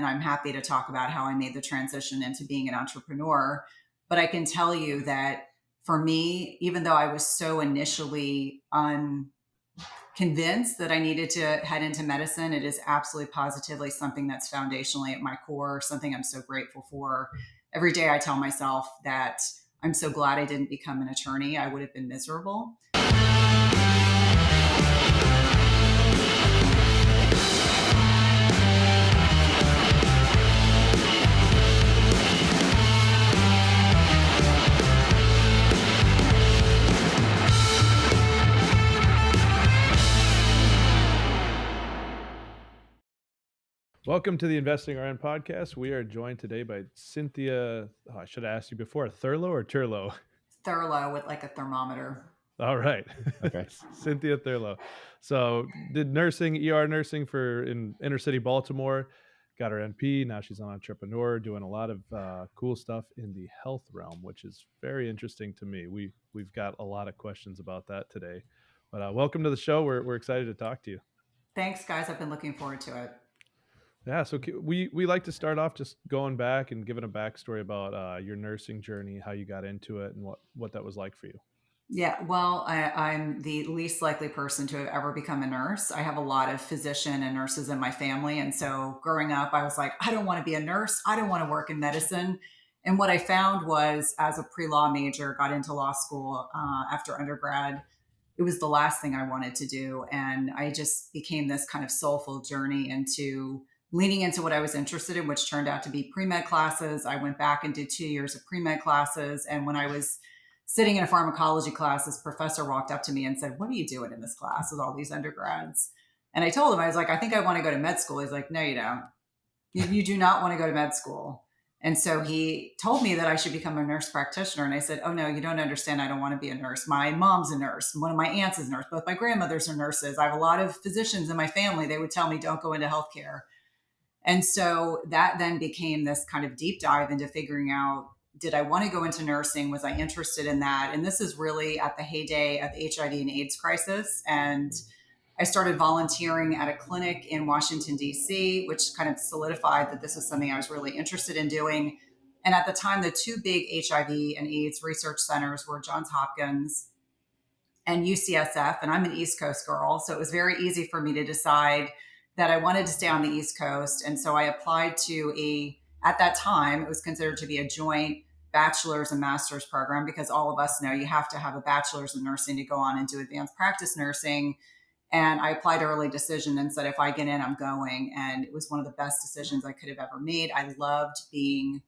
I'm happy to talk about how I made the transition into being an entrepreneur. But I can tell you that for me, even though I was so initially convinced that I needed to head into medicine, it is absolutely positively something that's foundationally at my core, something I'm so grateful for. Every day I tell myself that I'm so glad I didn't become an attorney. I would have been miserable. Welcome to the Investing RN podcast. We are joined today by Cynthia. I should have asked you before, Thurlow or Turlow? Thurlow with like a thermometer. All right. Okay. Cynthia Thurlow. So did nursing, ER nursing in inner city Baltimore, got her NP. Now she's an entrepreneur doing a lot of cool stuff in the health realm, which is very interesting to me. We've got a lot of questions about that today. But welcome to the show. We're excited to talk to you. Thanks, guys. I've been looking forward to it. Yeah, so we like to start off just going back and giving a backstory about your nursing journey, how you got into it, and what that was like for you. Yeah, well, I'm the least likely person to have ever become a nurse. I have a lot of physician and nurses in my family. And so growing up, I was like, I don't want to be a nurse. I don't want to work in medicine. And what I found was, as a pre-law major, got into law school after undergrad, it was the last thing I wanted to do. And I just became this kind of soulful journey into leaning into what I was interested in, which turned out to be pre-med classes. I went back and did 2 years of pre-med classes. And when I was sitting in a pharmacology class, this professor walked up to me and said, "What are you doing in this class with all these undergrads?" And I told him, I was like, "I think I want to go to med school." He's like, "No, you don't. You do not want to go to med school." And so he told me that I should become a nurse practitioner. And I said, "Oh, no, you don't understand. I don't want to be a nurse. My mom's a nurse. One of my aunts is a nurse. Both my grandmothers are nurses. I have a lot of physicians in my family. They would tell me, don't go into healthcare." And so that then became this kind of deep dive into figuring out, did I want to go into nursing? Was I interested in that? And this is really at the heyday of the HIV and AIDS crisis. And I started volunteering at a clinic in Washington, D.C., which kind of solidified that this was something I was really interested in doing. And at the time, the two big HIV and AIDS research centers were Johns Hopkins and UCSF. And I'm an East Coast girl, so it was very easy for me to decide that I wanted to stay on the East Coast. And so I applied to at that time, it was considered to be a joint bachelor's and master's program, because all of us know you have to have a bachelor's in nursing to go on and do advanced practice nursing. And I applied early decision and said, if I get in, I'm going. And it was one of the best decisions I could have ever made. I loved being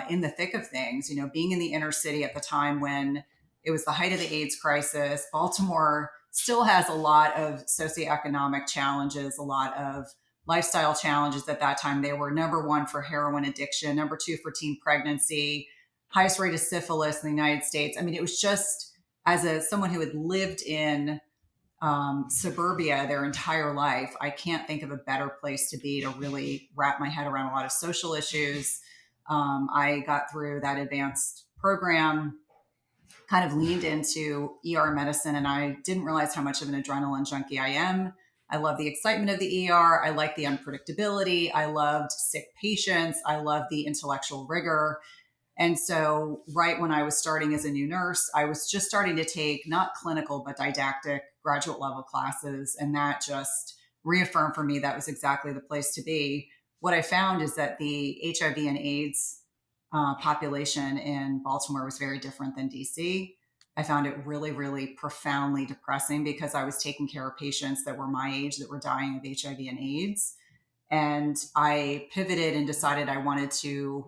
in the thick of things, being in the inner city at the time when it was the height of the AIDS crisis. Baltimore still has a lot of socioeconomic challenges, a lot of lifestyle challenges at that time. They were number one for heroin addiction, number two for teen pregnancy, highest rate of syphilis in the United States. I mean, it was just, as someone who had lived in suburbia their entire life, I can't think of a better place to be to really wrap my head around a lot of social issues. I got through that advanced program, kind of leaned into ER medicine, and I didn't realize how much of an adrenaline junkie I am. I love the excitement of the ER. I like the unpredictability. I loved sick patients. I loved the intellectual rigor. And so right when I was starting as a new nurse, I was just starting to take not clinical, but didactic graduate level classes. And that just reaffirmed for me that was exactly the place to be. What I found is that the HIV and AIDS population in Baltimore was very different than DC. I found it really, really profoundly depressing, because I was taking care of patients that were my age that were dying of HIV and AIDS. And I pivoted and decided I wanted to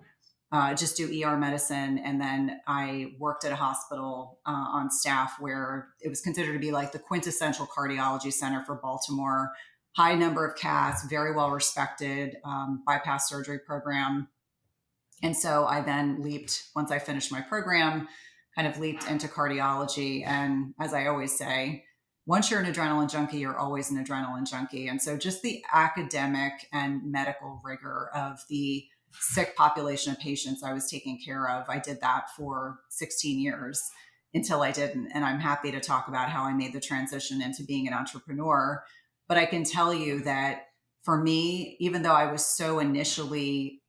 just do ER medicine. And then I worked at a hospital on staff where it was considered to be like the quintessential cardiology center for Baltimore. High number of casts, very well respected bypass surgery program. And so I then once I finished my program, kind of leaped into cardiology. And as I always say, once you're an adrenaline junkie, you're always an adrenaline junkie. And so just the academic and medical rigor of the sick population of patients I was taking care of, I did that for 16 years until I didn't. And I'm happy to talk about how I made the transition into being an entrepreneur. But I can tell you that for me, even though I was so initially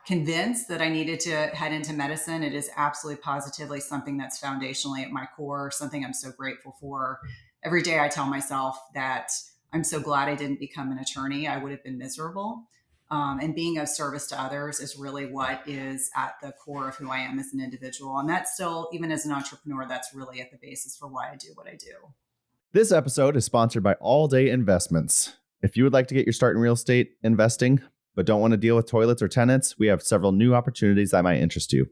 convinced that I needed to head into medicine, it is absolutely positively something that's foundationally at my core, something I'm so grateful for. Every day I tell myself that I'm so glad I didn't become an attorney. I would have been miserable. And being of service to others is really what is at the core of who I am as an individual. And that's still, even as an entrepreneur, that's really at the basis for why I do what I do. This episode is sponsored by All Day Investments. If you would like to get your start in real estate investing, but don't want to deal with toilets or tenants, we have several new opportunities that might interest you.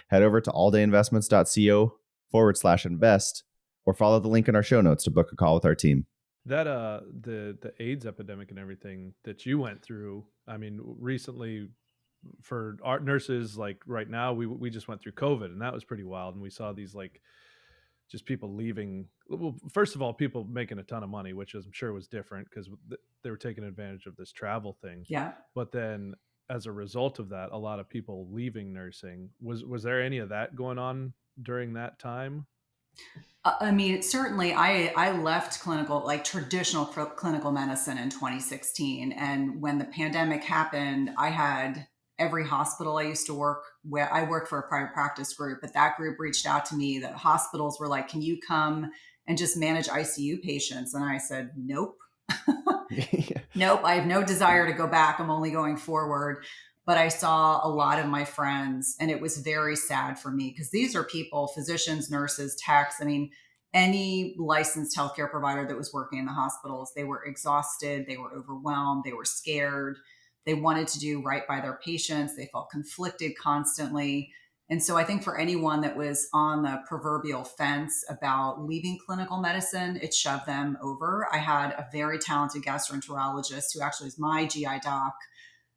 Head over to alldayinvestments.co/invest or follow the link in our show notes to book a call with our team. That the AIDS epidemic and everything that you went through, I mean, recently for our nurses, like right now, we just went through COVID, and that was pretty wild. And we saw these like just people leaving. Well, first of all, people making a ton of money, which I'm sure was different because they were taking advantage of this travel thing. Yeah. But then, as a result of that, a lot of people leaving nursing. Was there any of that going on during that time? I mean, certainly I left clinical, like traditional clinical medicine in 2016. And when the pandemic happened, I had every hospital I used to work where I worked for a private practice group, but that group reached out to me. The hospitals were like, can you come and just manage ICU patients? And I said, nope. Nope, I have no desire to go back. I'm only going forward. But I saw a lot of my friends, and it was very sad for me because these are people, physicians, nurses, techs. I mean, any licensed healthcare provider that was working in the hospitals, they were exhausted, they were overwhelmed, they were scared. They wanted to do right by their patients. They felt conflicted constantly. And so I think for anyone that was on the proverbial fence about leaving clinical medicine, it shoved them over. I had a very talented gastroenterologist who actually is my GI doc,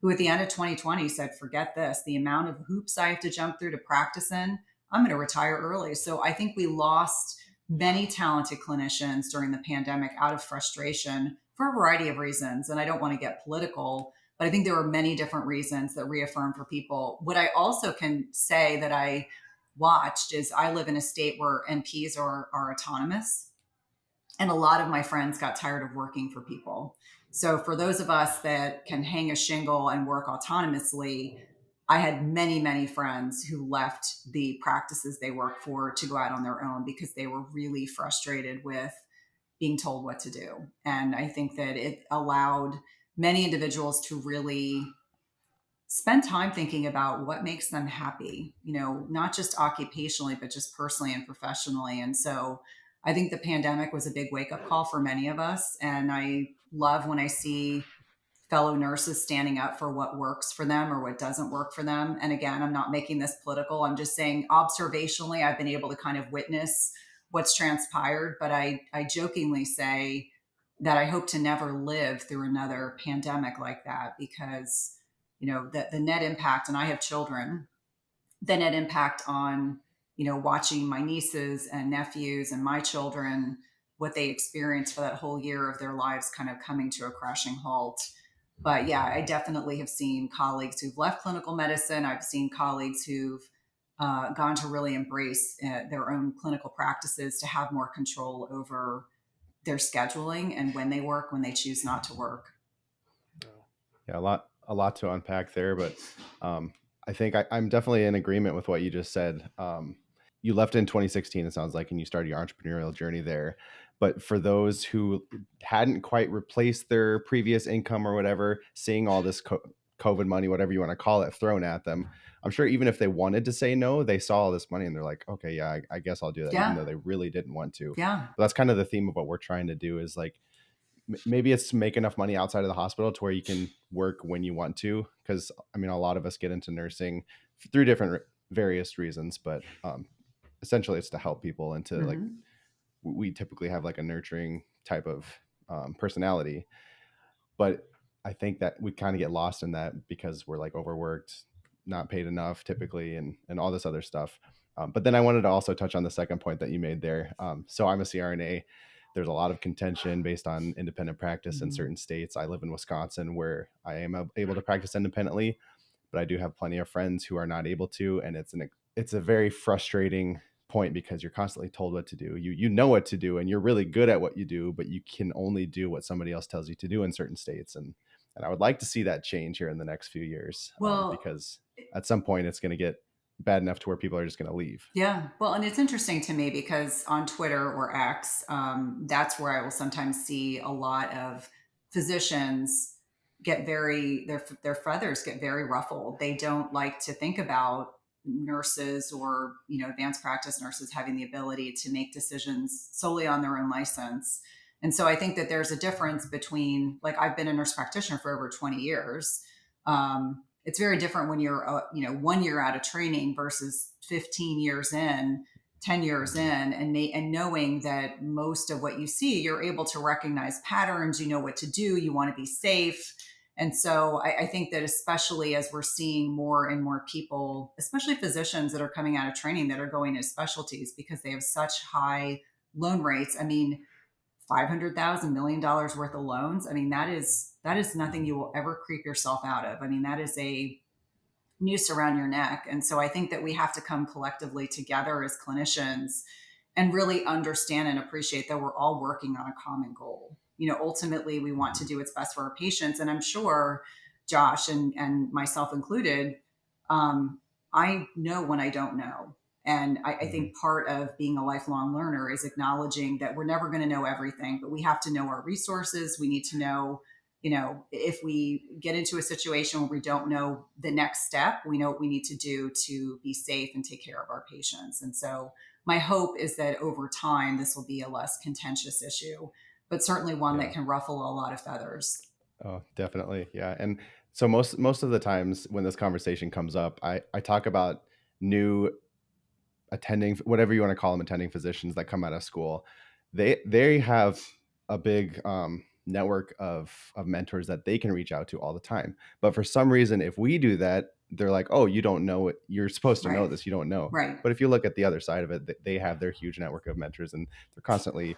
who at the end of 2020 said, forget this, the amount of hoops I have to jump through to practice in, I'm going to retire early. So I think we lost many talented clinicians during the pandemic out of frustration for a variety of reasons. And I don't want to get political, but I think there were many different reasons that reaffirmed for people. What I also can say that I watched is I live in a state where NPs are autonomous. And a lot of my friends got tired of working for people. So for those of us that can hang a shingle and work autonomously, I had many, many friends who left the practices they work for to go out on their own because they were really frustrated with being told what to do. And I think that it allowed many individuals to really spend time thinking about what makes them happy, not just occupationally, but just personally and professionally. And so I think the pandemic was a big wake up call for many of us. And I love when I see fellow nurses standing up for what works for them or what doesn't work for them. And again, I'm not making this political. I'm just saying observationally, I've been able to kind of witness what's transpired. But I jokingly say that I hope to never live through another pandemic like that because the net impact, and I have children, the net impact on watching my nieces and nephews and my children, what they experience for that whole year of their lives kind of coming to a crashing halt. But yeah, I definitely have seen colleagues who've left clinical medicine. I've seen colleagues who've gone to really embrace their own clinical practices to have more control over their scheduling and when they work, when they choose not to work. Yeah, a lot to unpack there, but I think I'm definitely in agreement with what you just said. You left in 2016, it sounds like, and you started your entrepreneurial journey there. But for those who hadn't quite replaced their previous income or whatever, seeing all this COVID money, whatever you want to call it, thrown at them, I'm sure even if they wanted to say no, they saw all this money and they're like, okay, yeah, I guess I'll do that, even though Yeah. they really didn't want to. Yeah. But that's kind of the theme of what we're trying to do is like, maybe it's to make enough money outside of the hospital to where you can work when you want to. Because I mean, a lot of us get into nursing through different various reasons, but essentially it's to help people and to like, we typically have like a nurturing type of personality. But I think that we kind of get lost in that because we're like overworked, not paid enough typically, and all this other stuff. But then I wanted to also touch on the second point that you made there. So I'm a CRNA. There's a lot of contention based on independent practice in certain states. I live in Wisconsin where I am able to practice independently, but I do have plenty of friends who are not able to. And it's a very frustrating point because you're constantly told what to do. You know what to do and you're really good at what you do, but you can only do what somebody else tells you to do in certain states. And I would like to see that change here in the next few years, Well, because at some point it's going to get bad enough to where people are just going to leave. yeah. Well, and it's interesting to me because on Twitter or X, that's where I will sometimes see a lot of physicians get their feathers get very ruffled. They don't like to think about nurses or advanced practice nurses having the ability to make decisions solely on their own license. And so I think that there's a difference between, like, I've been a nurse practitioner for over 20 years. It's very different when you're 1 year out of training versus 15 years in, 10 years in, and knowing that most of what you see, you're able to recognize patterns, you know what to do, you want to be safe. And so I think that especially as we're seeing more and more people, especially physicians that are coming out of training that are going to specialties because they have such high loan rates. I mean, $500,000 worth of loans. I mean, that is nothing you will ever creep yourself out of. I mean, that is a noose around your neck. And so I think that we have to come collectively together as clinicians and really understand and appreciate that we're all working on a common goal. Ultimately, we want to do what's best for our patients. And I'm sure Josh and myself included, I know when I don't know. And I think part of being a lifelong learner is acknowledging that we're never going to know everything, but we have to know our resources. We need to know, if we get into a situation where we don't know the next step, we know what we need to do to be safe and take care of our patients. And so my hope is that over time, this will be a less contentious issue, but certainly one that can ruffle a lot of feathers. Oh, definitely. Yeah. And so most of the times when this conversation comes up, I talk about new attending, whatever you want to call them, attending physicians that come out of school. They have a big network of mentors that they can reach out to all the time. But for some reason, if we do that, they're like, oh, you don't know it. You're supposed to know Right. this. You don't know. Right. But if you look at the other side of it, they have their huge network of mentors and they're constantly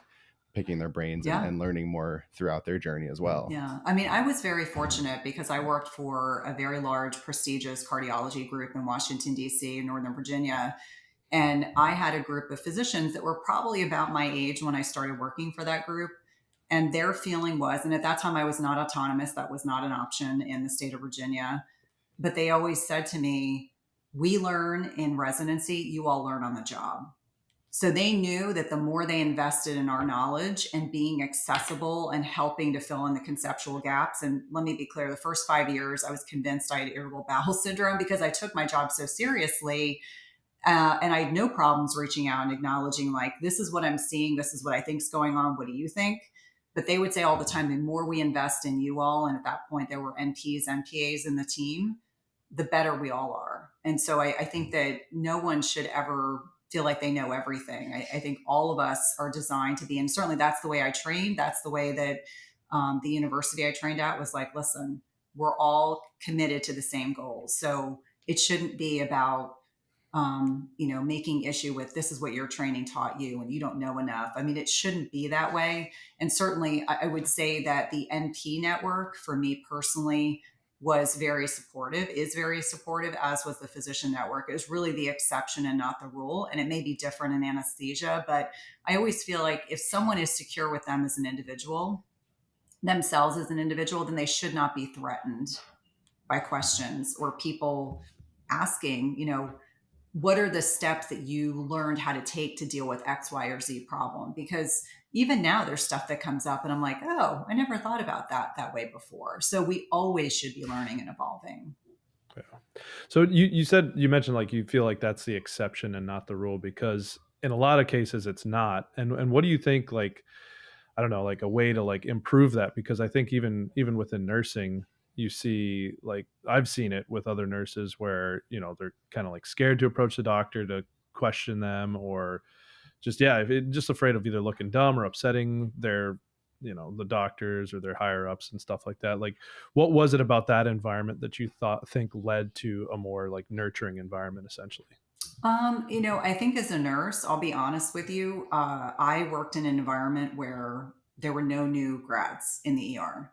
picking their brains Yeah. and learning more throughout their journey as well. Yeah. I mean, I was very fortunate because I worked for a very large, prestigious cardiology group in Washington, D.C., in Northern Virginia. And I had a group of physicians that were probably about my age when I started working for that group. And their feeling was, and at that time I was not autonomous, that was not an option in the state of Virginia. But they always said to me, we learn in residency, you all learn on the job. So they knew that the more they invested in our knowledge and being accessible and helping to fill in the conceptual gaps. And let me be clear, the first 5 years, I was convinced I had irritable bowel syndrome because I took my job so seriously. And I had no problems reaching out and acknowledging, like, this is what I'm seeing. This is what I think is going on. What do you think? But they would say all the time, the more we invest in you all, and at that point there were NPs, NPAs in the team, the better we all are. And so I think that no one should ever feel like they know everything. I think all of us are designed to be, and certainly that's the way I trained. That's the way that the university I trained at was like, listen, we're all committed to the same goals. So it shouldn't be about making issue with this is what your training taught you and you don't know enough. I mean, it shouldn't be that way. And certainly I would say that the NP network for me personally was very supportive, is very supportive, as was the physician network. It was really the exception and not the rule. And it may be different in anesthesia, but I always feel like if someone is secure with them as an individual, themselves as an individual, then they should not be threatened by questions or people asking, what are the steps that you learned how to take to deal with X, Y, or Z problem? Because even now there's stuff that comes up and I'm like, oh, I never thought about that way before. So we always should be learning and evolving. Yeah. So you mentioned like you feel like that's the exception and not the rule, because in a lot of cases it's not. And what do you think, like, I don't know, like a way to like improve that? Because I think even within nursing, you see, like I've seen it with other nurses where, they're kind of like scared to approach the doctor to question them, or just, just afraid of either looking dumb or upsetting their, the doctors or their higher ups and stuff like that. Like, what was it about that environment that you think led to a more like nurturing environment essentially? I think as a nurse, I'll be honest with you, I worked in an environment where there were no new grads in the ER.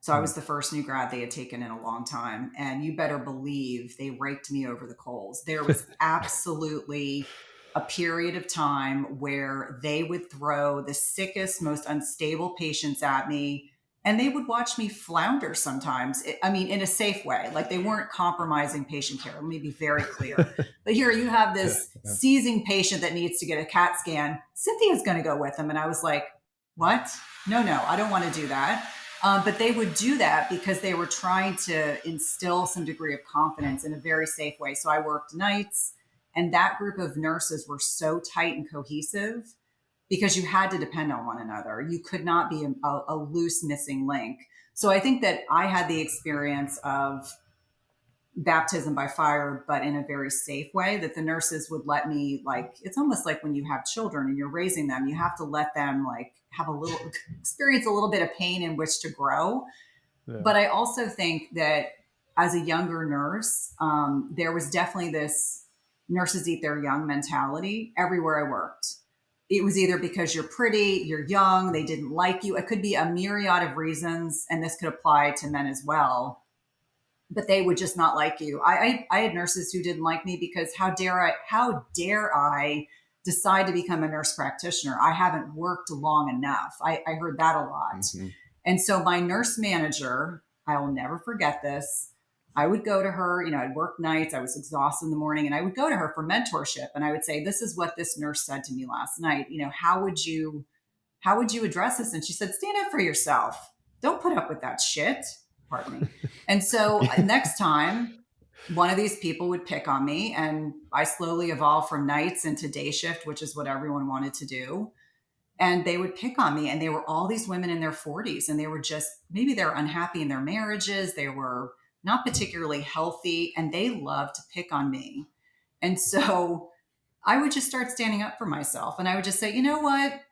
So I Hmm. was the first new grad they had taken in a long time. And you better believe they raked me over the coals. There was absolutely a period of time where they would throw the sickest, most unstable patients at me, and they would watch me flounder sometimes. I mean, in a safe way, like they weren't compromising patient care. Let me be very clear. But here you have Yeah, this yeah. seizing patient that needs to get a CAT scan. Cynthia's going to go with them. And I was like, what? No, I don't want to do that. But they would do that because they were trying to instill some degree of confidence in a very safe way. So I worked nights, and that group of nurses were so tight and cohesive because you had to depend on one another. You could not be a loose missing link. So I think that I had the experience of baptism by fire, but in a very safe way, that the nurses would let me, like, it's almost like when you have children and you're raising them, you have to let them like have a little experience, a little bit of pain in which to grow. Yeah. But I also think that as a younger nurse, there was definitely this nurses eat their young mentality everywhere I worked. It was either because you're pretty, you're young, they didn't like you. It could be a myriad of reasons, and this could apply to men as well. But they would just not like you. I had nurses who didn't like me because how dare I decide to become a nurse practitioner? I haven't worked long enough. I heard that a lot. Mhm. And so my nurse manager, I will never forget this. I would go to her, I'd work nights, I was exhausted in the morning, and I would go to her for mentorship. And I would say, this is what this nurse said to me last night. How would you address this? And she said, stand up for yourself. Don't put up with that shit. Pardon me. And so next time, one of these people would pick on me, and I slowly evolved from nights into day shift, which is what everyone wanted to do. And they would pick on me, and they were all these women in their 40s, and they were just, maybe they're unhappy in their marriages. They were not particularly healthy, and they loved to pick on me. And so I would just start standing up for myself, and I would just say, you know what?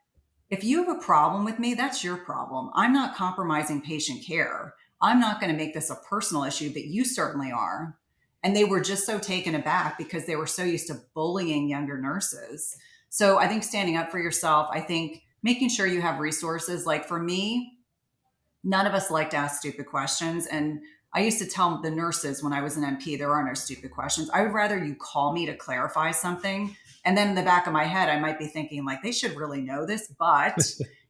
If you have a problem with me, that's your problem. I'm not compromising patient care. I'm not going to make this a personal issue, but you certainly are. And they were just so taken aback because they were so used to bullying younger nurses. So I think standing up for yourself, I think making sure you have resources. Like for me, none of us like to ask stupid questions. And I used to tell the nurses when I was an NP, there are no stupid questions. I would rather you call me to clarify something. And then in the back of my head, I might be thinking, like, they should really know this. But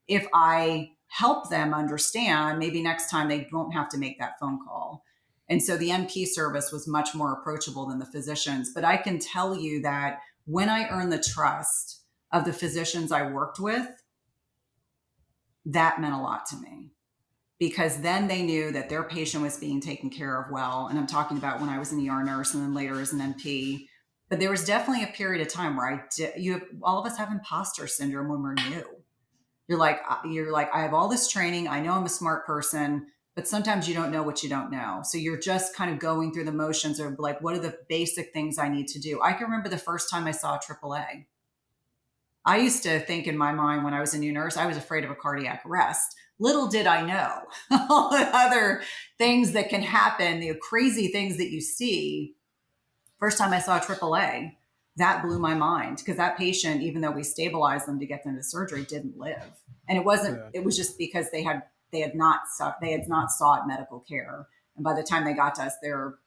if I help them understand, maybe next time they won't have to make that phone call. And so the NP service was much more approachable than the physicians. But I can tell you that when I earned the trust of the physicians I worked with, that meant a lot to me, because then they knew that their patient was being taken care of well. And I'm talking about when I was an ER nurse and then later as an NP. But there was definitely a period of time where all of us have imposter syndrome when we're new. You're like, I have all this training. I know I'm a smart person, but sometimes you don't know what you don't know. So you're just kind of going through the motions of like, what are the basic things I need to do? I can remember the first time I saw AAA. I used to think in my mind when I was a new nurse, I was afraid of a cardiac arrest. Little did I know all the other things that can happen, the crazy things that you see. First time I saw AAA, that blew my mind, because that patient, even though we stabilized them to get them to surgery, didn't live. And it wasn't, Yeah. it was just because they had not sought medical care. And by the time they got to us, their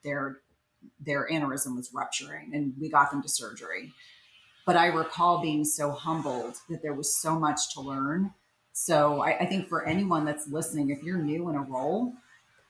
aneurysm was rupturing, and we got them to surgery. But I recall being so humbled that there was so much to learn. So I think for anyone that's listening, if you're new in a role,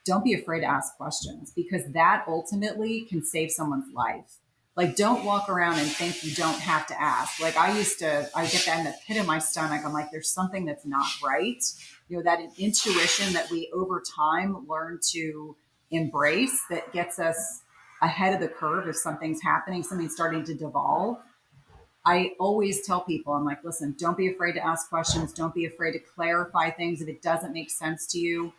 don't be afraid to ask questions, because that ultimately can save someone's life. Like, don't walk around and think you don't have to ask. Like I get that in the pit of my stomach. I'm like, there's something that's not right. That intuition that we over time learn to embrace, that gets us ahead of the curve if something's happening, something's starting to devolve. I always tell people, I'm like, listen, don't be afraid to ask questions. Don't be afraid to clarify things if it doesn't make sense to you.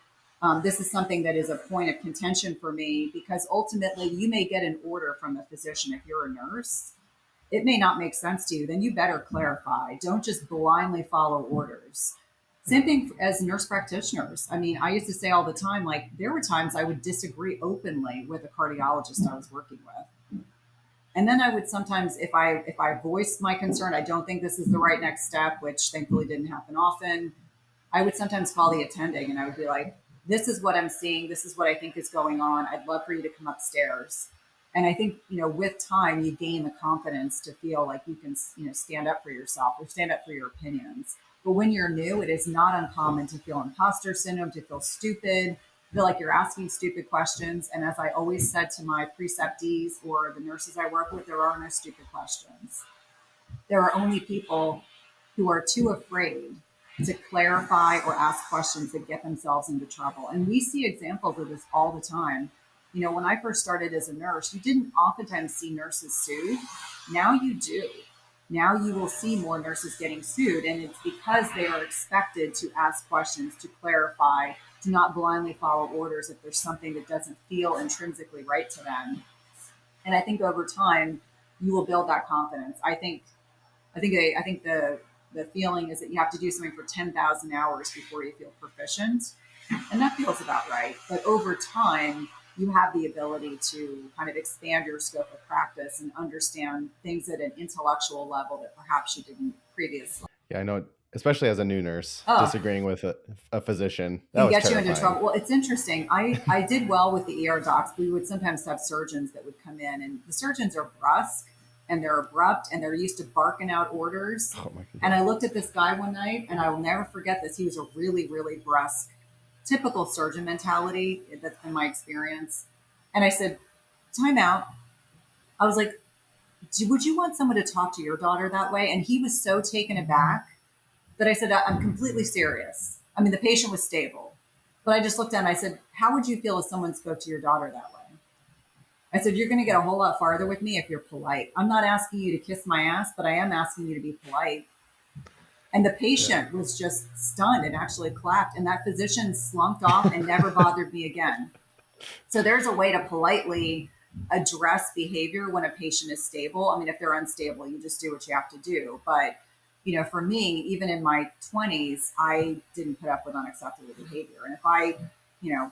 This is something that is a point of contention for me, because ultimately you may get an order from a physician if you're a nurse. It may not make sense to you. Then you better clarify. Don't just blindly follow orders. Same thing as nurse practitioners. I mean, I used to say all the time, like, there were times I would disagree openly with a cardiologist I was working with. And then I would sometimes, if I voiced my concern, I don't think this is the right next step, which thankfully didn't happen often. I would sometimes call the attending and I would be like, this is what I'm seeing. This is what I think is going on. I'd love for you to come upstairs. And I think, with time, you gain the confidence to feel like you can, stand up for yourself or stand up for your opinions. But when you're new, it is not uncommon to feel imposter syndrome, to feel stupid, feel like you're asking stupid questions. And as I always said to my preceptees or the nurses I work with, there are no stupid questions. There are only people who are too afraid to clarify or ask questions that get themselves into trouble. And we see examples of this all the time. When I first started as a nurse, you didn't oftentimes see nurses sued. Now you do. Now you will see more nurses getting sued, and it's because they are expected to ask questions, to clarify, to not blindly follow orders if there's something that doesn't feel intrinsically right to them. And I think over time, you will build that confidence. I think the feeling is that you have to do something for 10,000 hours before you feel proficient, and that feels about right. But over time, you have the ability to kind of expand your scope of practice and understand things at an intellectual level that perhaps you didn't previously. Yeah, I know, especially as a new nurse, Oh, disagreeing with a physician, that can was get you into terrifying. trouble. Well, it's interesting. I did well with the ER docs. We would sometimes have surgeons that would come in, and the surgeons are brusque and they're abrupt and they're used to barking out orders. Oh my And god. I looked at this guy one night, and I will never forget this. He was a really, really brusque, typical surgeon mentality. That's been my experience. And I said, "Time out." I was like, "Would you want someone to talk to your daughter that way?" And he was so taken aback that I said, "I'm completely serious." I mean, the patient was stable, but I just looked at him. I said, "How would you feel if someone spoke to your daughter that way?" I said, "You're going to get a whole lot farther with me if you're polite. I'm not asking you to kiss my ass, but I am asking you to be polite." And the Yeah. patient was just stunned and actually clapped. And that physician slunked off and never bothered me again. So there's a way to politely address behavior when a patient is stable. I mean, if they're unstable, you just do what you have to do. But, for me, even in my 20s, I didn't put up with unacceptable behavior. And if you know,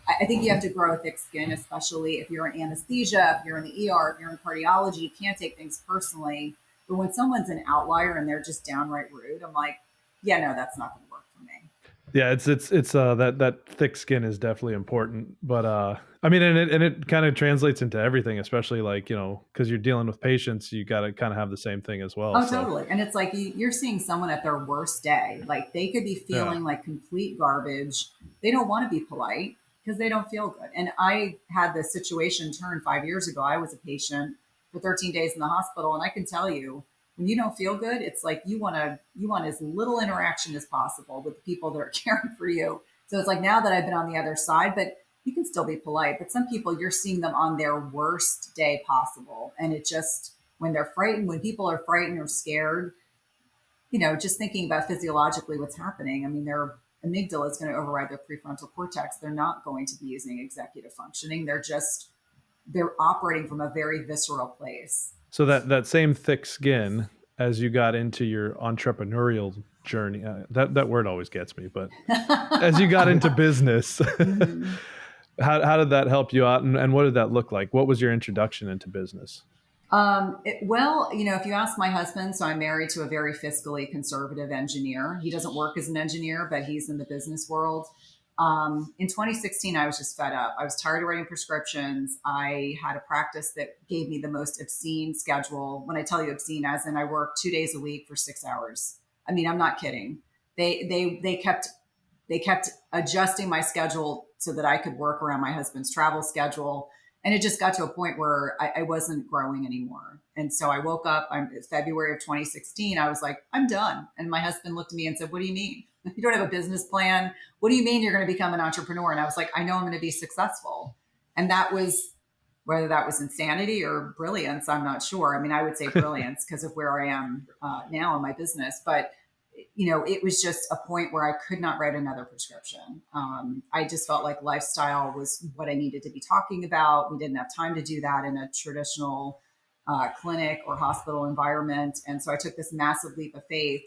I think you have to grow a thick skin, especially if you're in anesthesia, if you're in the ER, if you're in cardiology, you can't take things personally. But when someone's an outlier and they're just downright rude, I'm like, yeah, no, that's not going to work for me. Yeah, it's that thick skin is definitely important, but I mean, and it kind of translates into everything, especially like because you're dealing with patients, you got to kind of have the same thing as well. Oh, So totally. And it's like you're seeing someone at their worst day. Like they could be yeah, feeling like complete garbage. They don't want to be polite because they don't feel good. And I had this situation turn 5 years ago. I was a patient for 13 days in the hospital. And I can tell you, when you don't feel good, it's like you want as little interaction as possible with the people that are caring for you. So it's like now that I've been on the other side, but you can still be polite. But some people, you're seeing them on their worst day possible. And it just, when they're frightened, when people are frightened or scared, just thinking about physiologically what's happening. I mean, their amygdala is going to override their prefrontal cortex. They're not going to be using executive functioning. They're operating from a very visceral place. so that same thick skin as you got into your entrepreneurial journey, that word always gets me, but as you got into business, Mhm. how did that help you out, and what did that look like? What was your introduction into business? Well, if you ask my husband, so I'm married to a very fiscally conservative engineer. He doesn't work as an engineer, but he's in the business world. In 2016, I was just fed up. I was tired of writing prescriptions. I had a practice that gave me the most obscene schedule. When I tell you obscene, as in I work 2 days a week for 6 hours. I mean, I'm not kidding. They kept adjusting my schedule so that I could work around my husband's travel schedule. And it just got to a point where I wasn't growing anymore. And so I woke up, February of 2016, I was like, I'm done. And my husband looked at me and said, "What do you mean? You don't have a business plan? What do you mean you're going to become an entrepreneur?" And I was like, "I know I'm going to be successful." And that was, whether that was insanity or brilliance, I'm not sure. I mean, I would say brilliance because of where I am now in my business. But it was just a point where I could not write another prescription. I just felt like lifestyle was what I needed to be talking about. We didn't have time to do that in a traditional clinic or hospital environment. And so I took this massive leap of faith.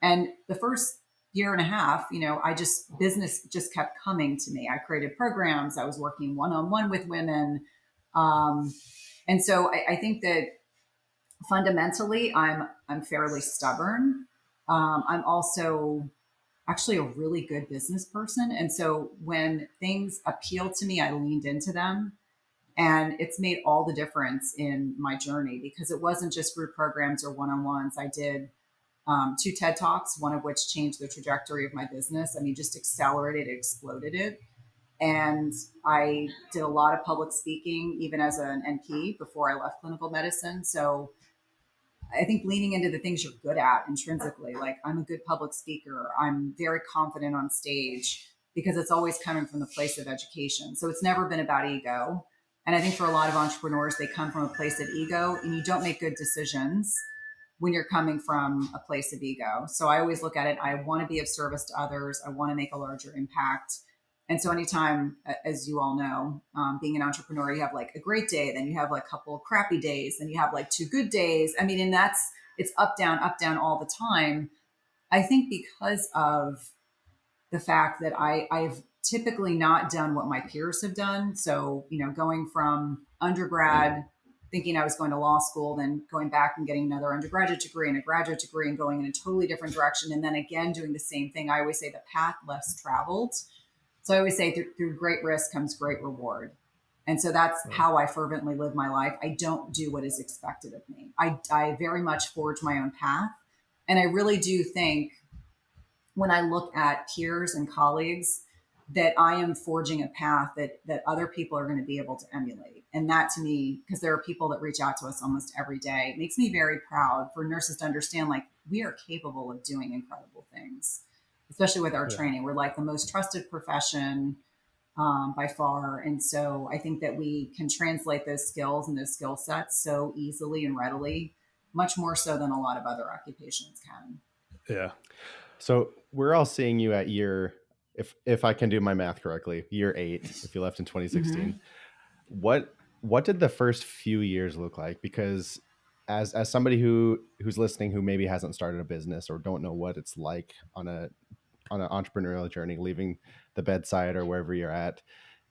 And the first year and a half, business just kept coming to me. I created programs. I was working one-on-one with women. Um, and so I think that fundamentally, I'm fairly stubborn. I'm also actually a really good business person, and so when things appealed to me, I leaned into them. And it's made all the difference in my journey because it wasn't just group programs or one-on-ones. I did 2 TED Talks, one of which changed the trajectory of my business. I mean, just accelerated, exploded it. And I did a lot of public speaking, even as an NP before I left clinical medicine. So I think leaning into the things you're good at intrinsically, like I'm a good public speaker, I'm very confident on stage because it's always coming from the place of education. So it's never been about ego. And I think for a lot of entrepreneurs, they come from a place of ego and you don't make good decisions when you're coming from a place of ego. So I always look at it, I want to be of service to others, I want to make a larger impact. And so anytime, as you all know, being an entrepreneur, you have like a great day, then you have like a couple of crappy days, then you have like 2 good days. I mean, and it's up, down all the time. I think because of the fact that I've typically not done what my peers have done. So, going from undergrad, thinking I was going to law school, then going back and getting another undergraduate degree and a graduate degree and going in a totally different direction. And then again, doing the same thing. I always say the path less traveled. So I always say through great risk comes great reward. And so that's how I fervently live my life. I don't do what is expected of me. I very much forge my own path. And I really do think when I look at peers and colleagues that I am forging a path that other people are going to be able to emulate. And that to me, because there are people that reach out to us almost every day, makes me very proud for nurses to understand like we are capable of doing incredible things, especially with our training. We're like the most trusted profession by far. And so I think that we can translate those skills and those skill sets so easily and readily, much more so than a lot of other occupations can. Yeah. So we're all seeing you at if I can do my math correctly, year 8, if you left in 2016. Mm-hmm. What did the first few years look like? Because as somebody who's listening who maybe hasn't started a business or don't know what it's like on an entrepreneurial journey, leaving the bedside or wherever you're at,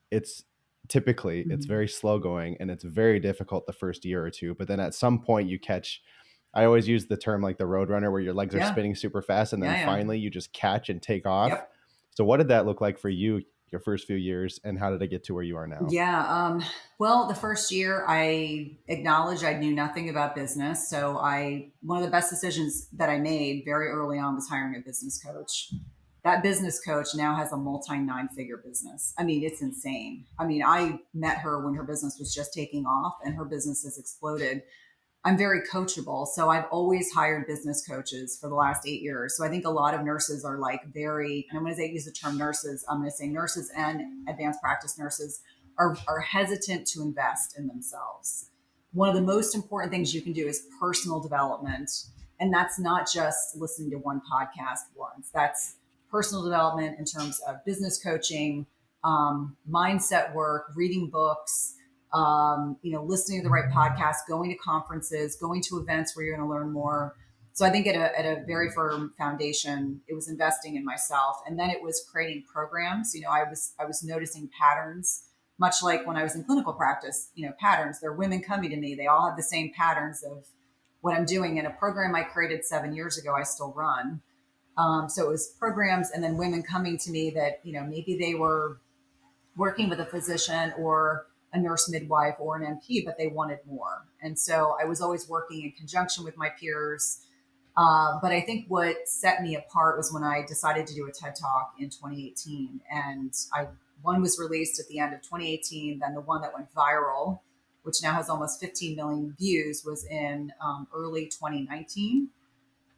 it's typically it's very slow going and it's very difficult the first year or two. But then at some point you catch, I always use the term like the road runner where your legs are spinning super fast and then finally you just catch and take off. Yep. So what did that look like for you, your first few years, and how did it get to where you are now? Yeah. Well, the first year I acknowledged I knew nothing about business. So one of the best decisions that I made very early on was hiring a business coach. That business coach now has a multi 9-figure business. I mean, it's insane. I mean, I met her when her business was just taking off and her business has exploded. I'm very coachable. So I've always hired business coaches for the last 8 years. So I think a lot of nurses are like and I'm going to use the term nurses, I'm going to say nurses and advanced practice nurses are hesitant to invest in themselves. One of the most important things you can do is personal development. And that's not just listening to one podcast once. That's personal development in terms of business coaching, mindset work, reading books, listening to the right podcasts, going to conferences, going to events where you're going to learn more. So I think at a very firm foundation, it was investing in myself, and then it was creating programs. I was noticing patterns, much like when I was in clinical practice. Patterns. There are women coming to me; they all have the same patterns of what I'm doing. In a program I created 7 years ago, I still run. So it was programs, and then women coming to me that maybe they were working with a physician or a nurse midwife or an NP, but they wanted more. And so I was always working in conjunction with my peers. But I think what set me apart was when I decided to do a TED Talk in 2018. And one was released at the end of 2018. Then the one that went viral, which now has almost 15 million views, was in early 2019.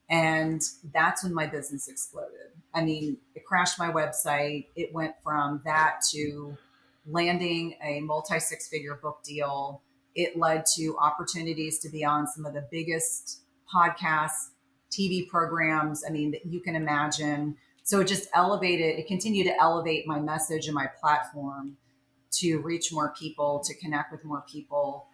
And that's when my business exploded. I mean, it crashed my website. It went from that to landing a multi 6-figure book deal. It led to opportunities to be on some of the biggest podcasts, TV programs, I mean, that you can imagine. So it continued to elevate my message and my platform to reach more people, to connect with more people.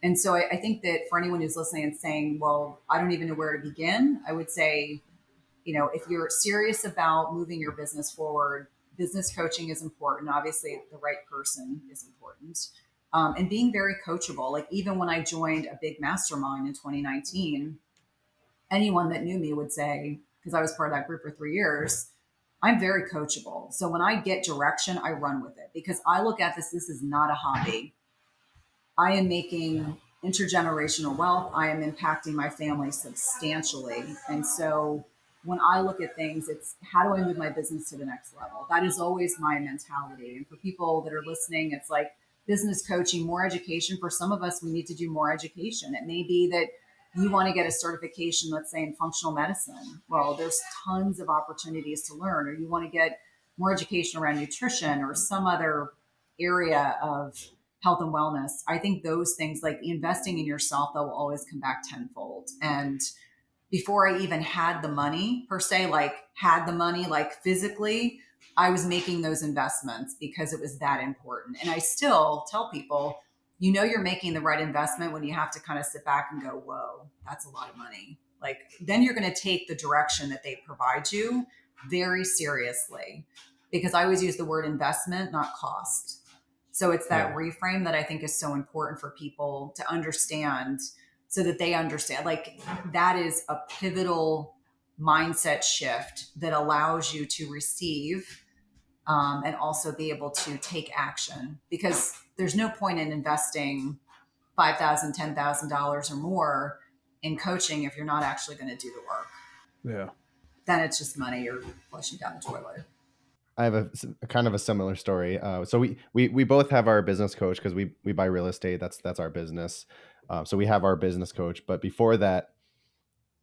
And so I think that for anyone who's listening and saying, well, I don't even know where to begin, I would say, if you're serious about moving your business forward, business coaching is important. Obviously, the right person is important. And being very coachable. Like even when I joined a big mastermind in 2019, anyone that knew me would say, because I was part of that group for 3 years, I'm very coachable. So when I get direction, I run with it because I look at this is not a hobby. I am making intergenerational wealth. I am impacting my family substantially. And so when I look at things, it's how do I move my business to the next level? That is always my mentality. And for people that are listening, it's like business coaching, more education. For some of us, we need to do more education. It may be that you want to get a certification, let's say in functional medicine. Well, there's tons of opportunities to learn, or you want to get more education around nutrition or some other area of health and wellness. I think those things, like investing in yourself, that will always come back tenfold. And before I even had the money per se, like had the money, like physically, I was making those investments because it was that important. And I still tell people, you're making the right investment when you have to kind of sit back and go, whoa, that's a lot of money. Like, then you're going to take the direction that they provide you very seriously, because I always use the word investment, not cost. So it's that reframe that I think is so important for people to understand, so that they understand, like, that is a pivotal mindset shift that allows you to receive, and also be able to take action, because there's no point in investing $5,000, $10,000 or more in coaching if you're not actually going to do the work. Yeah. Then it's just money you're flushing down the toilet. I have a kind of a similar story. So we both have our business coach because we buy real estate. That's our business. So we have our business coach. But before that,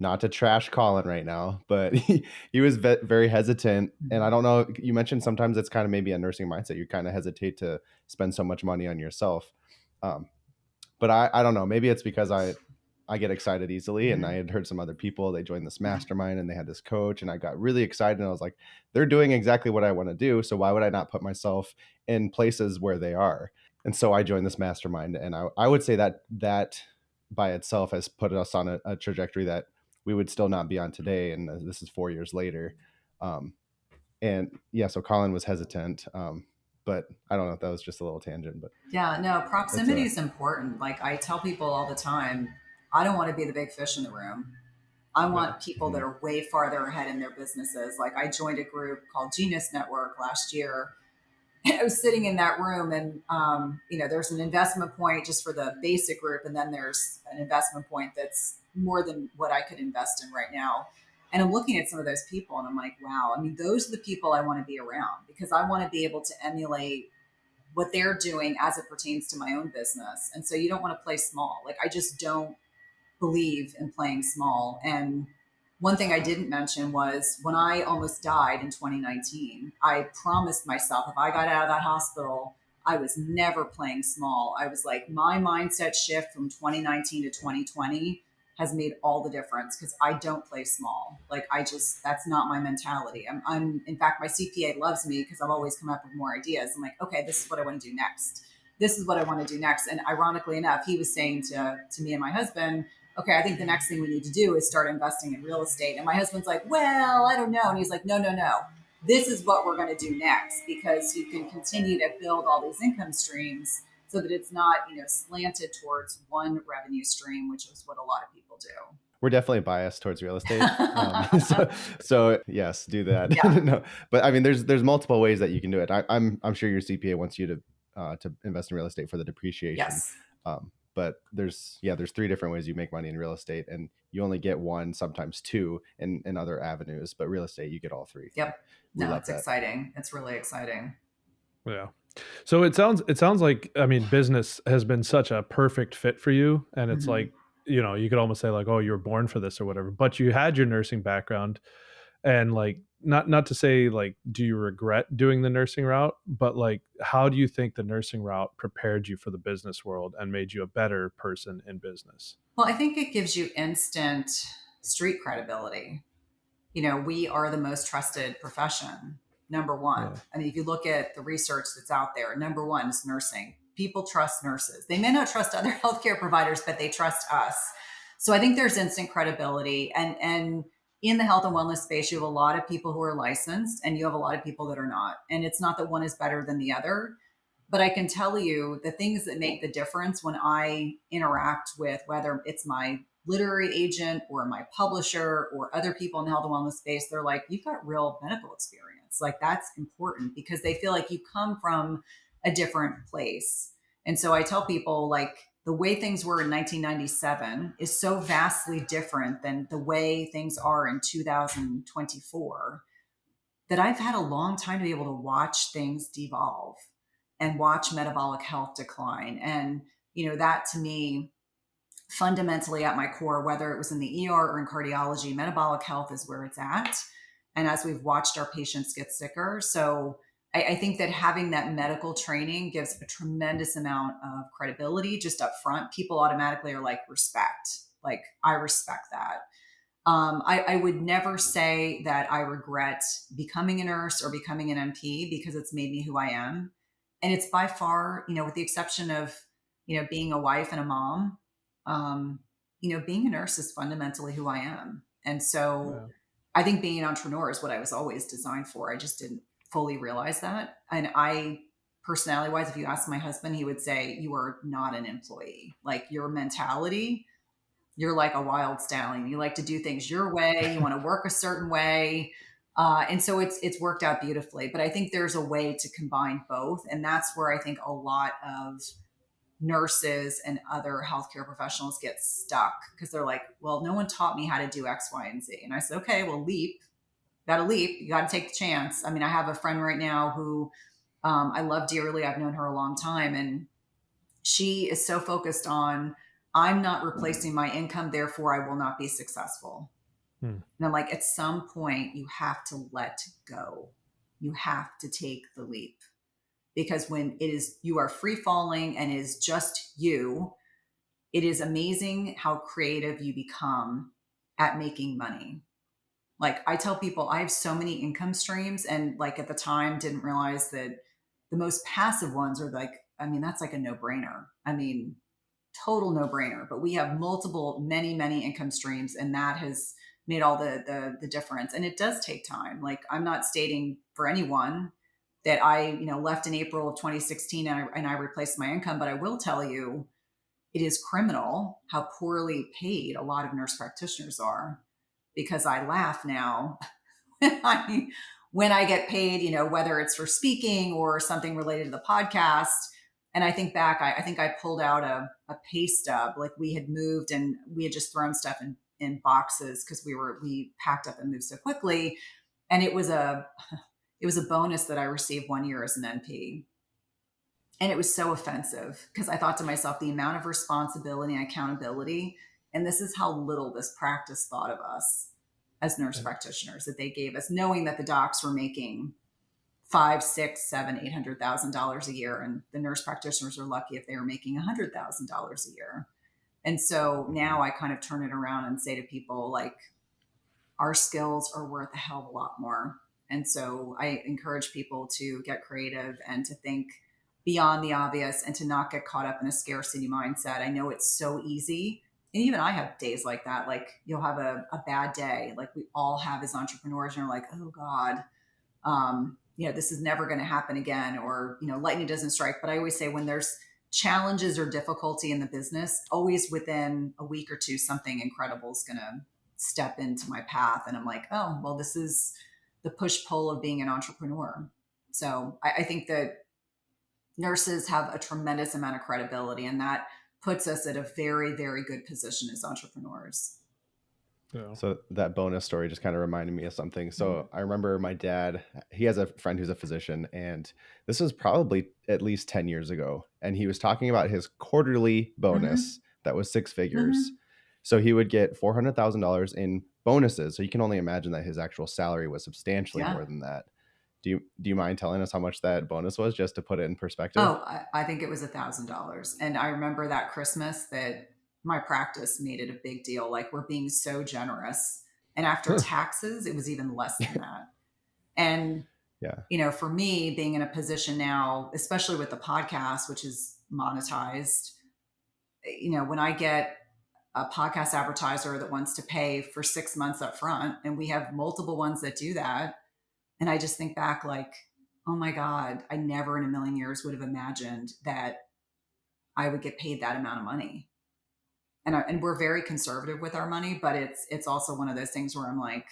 not to trash Colin right now, but he was very hesitant. And I don't know, you mentioned sometimes it's kind of maybe a nursing mindset. You kind of hesitate to spend so much money on yourself. But I don't know, maybe it's because I get excited easily, and I had heard some other people, they joined this mastermind and they had this coach, and I got really excited, and I was like, they're doing exactly what I want to do. So why would I not put myself in places where they are? And so I joined this mastermind, and I would say that by itself has put us on a trajectory that we would still not be on today. And this is 4 years later. And yeah, so Colin was hesitant. But I don't know if that was just a little tangent, but yeah, no, proximity is important. Like I tell people all the time, I don't want to be the big fish in the room. I want people that are way farther ahead in their businesses. Like I joined a group called Genius Network last year. I was sitting in that room, and there's an investment point just for the basic group, and then there's an investment point that's more than what I could invest in right now. And I'm looking at some of those people, and I'm like, wow. I mean, those are the people I want to be around, because I want to be able to emulate what they're doing as it pertains to my own business. And so you don't want to play small. Like I just don't believe in playing small. And one thing I didn't mention was when I almost died in 2019, I promised myself if I got out of that hospital, I was never playing small. I was like, my mindset shift from 2019 to 2020 has made all the difference, because I don't play small. Like that's not my mentality. I'm in fact, my CPA loves me because I've always come up with more ideas. I'm like, okay, this is what I want to do next. This is what I want to do next. And ironically enough, he was saying to me and my husband, okay, I think the next thing we need to do is start investing in real estate. And my husband's like, well, I don't know. And he's like, no. This is what we're going to do next, because you can continue to build all these income streams so that it's not, slanted towards one revenue stream, which is what a lot of people do. We're definitely biased towards real estate. So yes, do that. Yeah. No, but I mean, there's multiple ways that you can do it. I'm sure your CPA wants you to invest in real estate for the depreciation. Yes. But there's 3 different ways you make money in real estate, and you only get one, sometimes 2 in other avenues, but real estate, you get all 3. Yep. No, it's exciting. It's really exciting. Yeah. So it sounds like, I mean, business has been such a perfect fit for you. And it's like, you could almost say like, oh, you were born for this or whatever, but you had your nursing background, and like, not to say like, do you regret doing the nursing route, but like, how do you think the nursing route prepared you for the business world and made you a better person in business? Well, I think it gives you instant street credibility. We are the most trusted profession. Number one. Yeah. I mean, if you look at the research that's out there, number one is nursing. People trust nurses. They may not trust other healthcare providers, but they trust us. So I think there's instant credibility. And in the health and wellness space, you have a lot of people who are licensed, and you have a lot of people that are not. And it's not that one is better than the other. But I can tell you the things that make the difference when I interact with, whether it's my literary agent or my publisher or other people in the health and wellness space, they're like, you've got real medical experience. Like that's important, because they feel like you come from a different place. And so I tell people, like, the way things were in 1997 is so vastly different than the way things are in 2024 that I've had a long time to be able to watch things devolve and watch metabolic health decline. And, that to me, fundamentally at my core, whether it was in the ER or in cardiology, metabolic health is where it's at. And as we've watched our patients get sicker. So I think that having that medical training gives a tremendous amount of credibility just up front. People automatically are like, respect. Like, I respect that. I would never say that I regret becoming a nurse or becoming an NP because it's made me who I am. And it's by far, with the exception of, being a wife and a mom, being a nurse is fundamentally who I am. And so I think being an entrepreneur is what I was always designed for. I just didn't fully realize that. And I, personality wise, if you ask my husband, he would say, you are not an employee. Like, your mentality, you're like a wild stallion. You like to do things your way. You want to work a certain way. And so it's worked out beautifully. But I think there's a way to combine both. And that's where I think a lot of nurses and other healthcare professionals get stuck, because they're like, well, no one taught me how to do X, Y, and Z. And I said, okay, well, leap. Got to leap. You got to take the chance. I mean, I have a friend right now who I love dearly. I've known her a long time. And she is so focused on, I'm not replacing my income, therefore I will not be successful. And I'm like, at some point, you have to let go. You have to take the leap. Because when you are free falling and is just you, it is amazing how creative you become at making money. Like, I tell people I have so many income streams, and like at the time didn't realize that the most passive ones are like, that's like a no-brainer. Total no-brainer. But we have many income streams, and that has made all the difference. And it does take time. Like, I'm not stating for anyone that I, left in April of 2016 and I replaced my income, but I will tell you, it is criminal how poorly paid a lot of nurse practitioners are, because I laugh now when I get paid, whether it's for speaking or something related to the podcast. And I think back, I think I pulled out a pay stub. Like, we had moved and we had just thrown stuff in boxes because we packed up and moved so quickly. And it was a bonus that I received one year as an NP. And it was so offensive because I thought to myself, the amount of responsibility and accountability, and this is how little this practice thought of us as nurse practitioners, that they gave us, knowing that the docs were making $500,000, $600,000, $700,000, $800,000 a year. And the nurse practitioners are lucky if they were making $100,000 a year. And so now I kind of turn it around and say to people, like, our skills are worth a hell of a lot more. And so I encourage people to get creative and to think beyond the obvious and to not get caught up in a scarcity mindset. I know it's so easy. And even I have days like that. Like, you'll have a bad day. Like, we all have as entrepreneurs, and you're like, oh God, this is never going to happen again. Or, lightning doesn't strike. But I always say, when there's challenges or difficulty in the business, always within a week or two, something incredible is going to step into my path. And I'm like, oh, well, this is the push-pull of being an entrepreneur. So I think that nurses have a tremendous amount of credibility, and that puts us at a very, very good position as entrepreneurs. Yeah. So that bonus story just kind of reminded me of something. So I remember my dad, he has a friend who's a physician, and this was probably at least 10 years ago. And he was talking about his quarterly bonus that was six figures. So he would get $400,000 in bonuses. So you can only imagine that his actual salary was substantially more than that. Do you mind telling us how much that bonus was, just to put it in perspective? Oh, I think it was $1,000. And I remember that Christmas that my practice made it a big deal. Like, we're being so generous. And after taxes, it was even less than that. And, for me, being in a position now, especially with the podcast, which is monetized, when I get a podcast advertiser that wants to pay for 6 months up front, and we have multiple ones that do that. And I just think back, like, oh my God, I never in a million years would have imagined that I would get paid that amount of money. And we're very conservative with our money, but it's also one of those things where I'm like,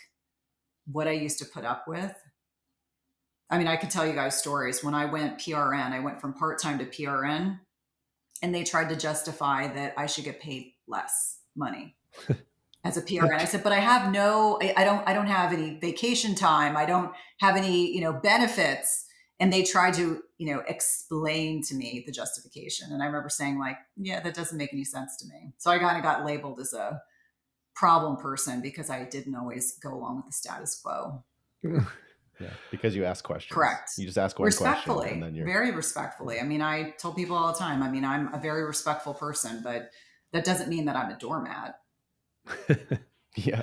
what I used to put up with. I mean, I could tell you guys stories. When I went PRN, I went from part-time to PRN. and they tried to justify that I should get paid less money as a PRN. I said, but I have I don't have any vacation time. I don't have any, benefits. And they tried to, explain to me the justification. And I remember saying like, yeah, that doesn't make any sense to me. So I kind of got labeled as a problem person because I didn't always go along with the status quo. Yeah, because you ask questions. Correct. You just ask one Respectfully, question and then you're very respectfully. I mean, I tell people all the time, I mean, I'm a very respectful person, but that doesn't mean that I'm a doormat. yeah.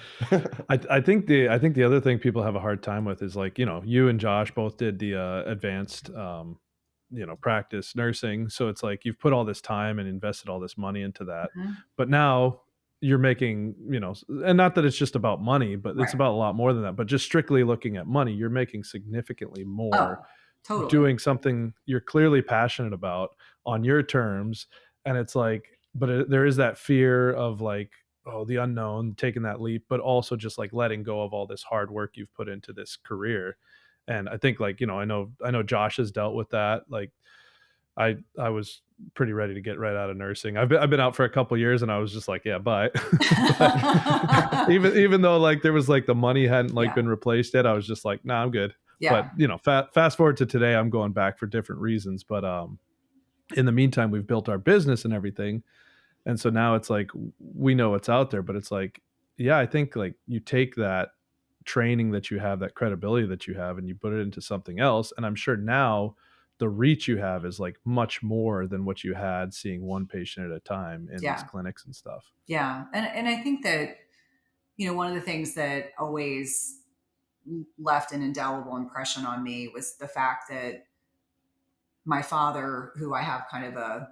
I think the other thing people have a hard time with is like, you and Josh both did the advanced practice nursing. So it's like you've put all this time and invested all this money into that. Mhm. But now you're making, and not that it's just about money, but it's Right. about a lot more than that. But just strictly looking at money, you're making significantly more Oh, totally. doing something you're clearly passionate about on your terms. And it's like, but there is that fear of like, oh, the unknown, taking that leap, but also just like letting go of all this hard work you've put into this career. And I think like, I know Josh has dealt with that. Like I was pretty ready to get right out of nursing. I've been out for a couple years and I was just like, yeah, bye. But even though like there was like the money hadn't like Yeah. been replaced yet, I was just like, nah, I'm good. Yeah. But fast forward to today, I'm going back for different reasons. But in the meantime, we've built our business and everything. And so now it's like we know what's out there, but it's like, yeah, I think like you take that training that you have, that credibility that you have, and you put it into something else. And I'm sure now the reach you have is like much more than what you had seeing one patient at a time in these clinics and stuff. Yeah. And I think that, one of the things that always left an indelible impression on me was the fact that my father, who I have kind of a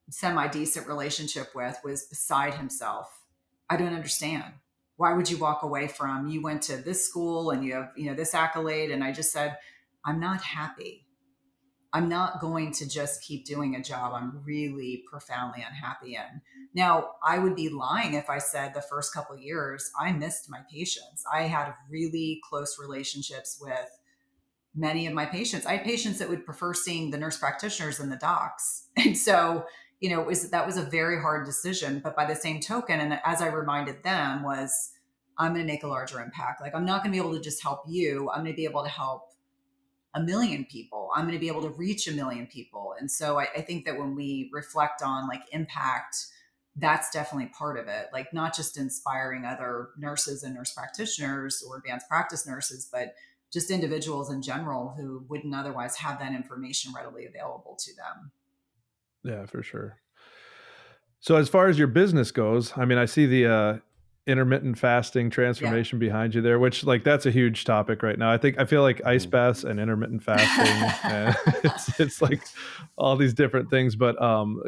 semi-decent relationship with, was beside himself. I don't understand. Why would you walk away from, you went to this school and you have, this accolade? And I just said, I'm not happy. I'm not going to just keep doing a job I'm really profoundly unhappy in. Now, I would be lying if I said the first couple of years, I missed my patients. I had really close relationships with many of my patients. I had patients that would prefer seeing the nurse practitioners than the docs. And so, that was a very hard decision. But by the same token, and as I reminded them, was I'm going to make a larger impact. Like, I'm not going to be able to just help you. I'm going to be able to help 1 million people. I'm going to be able to reach 1 million people. And so I think that when we reflect on like impact, that's definitely part of it. Like not just inspiring other nurses and nurse practitioners or advanced practice nurses, but just individuals in general who wouldn't otherwise have that information readily available to them. Yeah, for sure. So as far as your business goes, I mean, I see the intermittent fasting transformation behind you there, which like that's a huge topic right now. I feel like ice baths and intermittent fasting, and it's like all these different things. But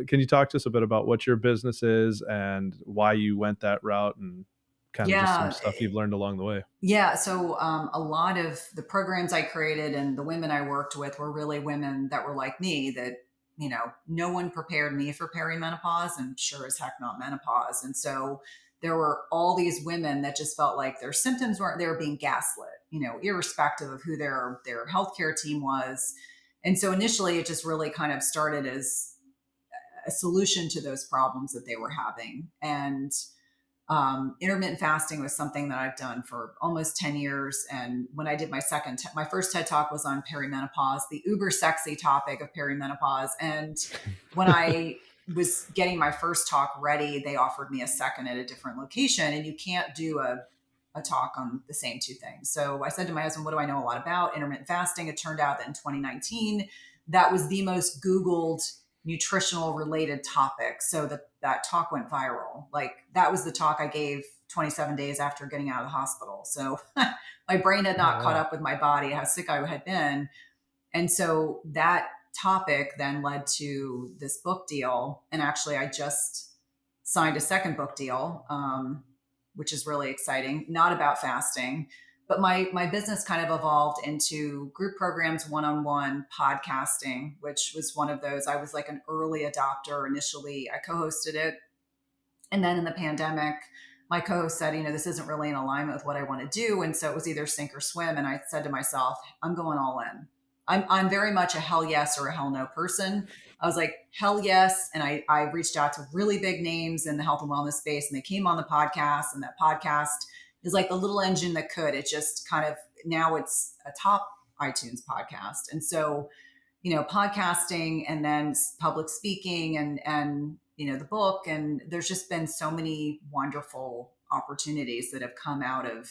can you talk to us a bit about what your business is and why you went that route and kind of just some stuff you've learned along the way? Yeah. So a lot of the programs I created and the women I worked with were really women that were like me, that, no one prepared me for perimenopause and sure as heck not menopause. And so there were all these women that just felt like their symptoms they were being gaslit, irrespective of who their healthcare team was. And so initially it just really kind of started as a solution to those problems that they were having. And intermittent fasting was something that I've done for almost 10 years. And when I did my first TED Talk was on perimenopause, the uber sexy topic of perimenopause. And when I was getting my first talk ready, they offered me a second at a different location, and you can't do a talk on the same two things. So I said to my husband, what do I know a lot about? Intermittent fasting. It turned out that in 2019, that was the most Googled nutritional related topic. So that talk went viral. Like that was the talk I gave 27 days after getting out of the hospital. So my brain had not caught up with my body, how sick I had been. And so that topic then led to this book deal. And actually I just signed a second book deal, which is really exciting, not about fasting. But my business kind of evolved into group programs, one-on-one podcasting, which was one of those. I was like an early adopter initially. I co-hosted it. And then in the pandemic, my co-host said, this isn't really in alignment with what I want to do. And so it was either sink or swim. And I said to myself, I'm going all in. I'm very much a hell yes or a hell no person. I was like, hell yes. And I reached out to really big names in the health and wellness space, and they came on the podcast, and that podcast is like the little engine that could. It just kind of, now it's a top iTunes podcast. And so, podcasting and then public speaking and, the book. And there's just been so many wonderful opportunities that have come out of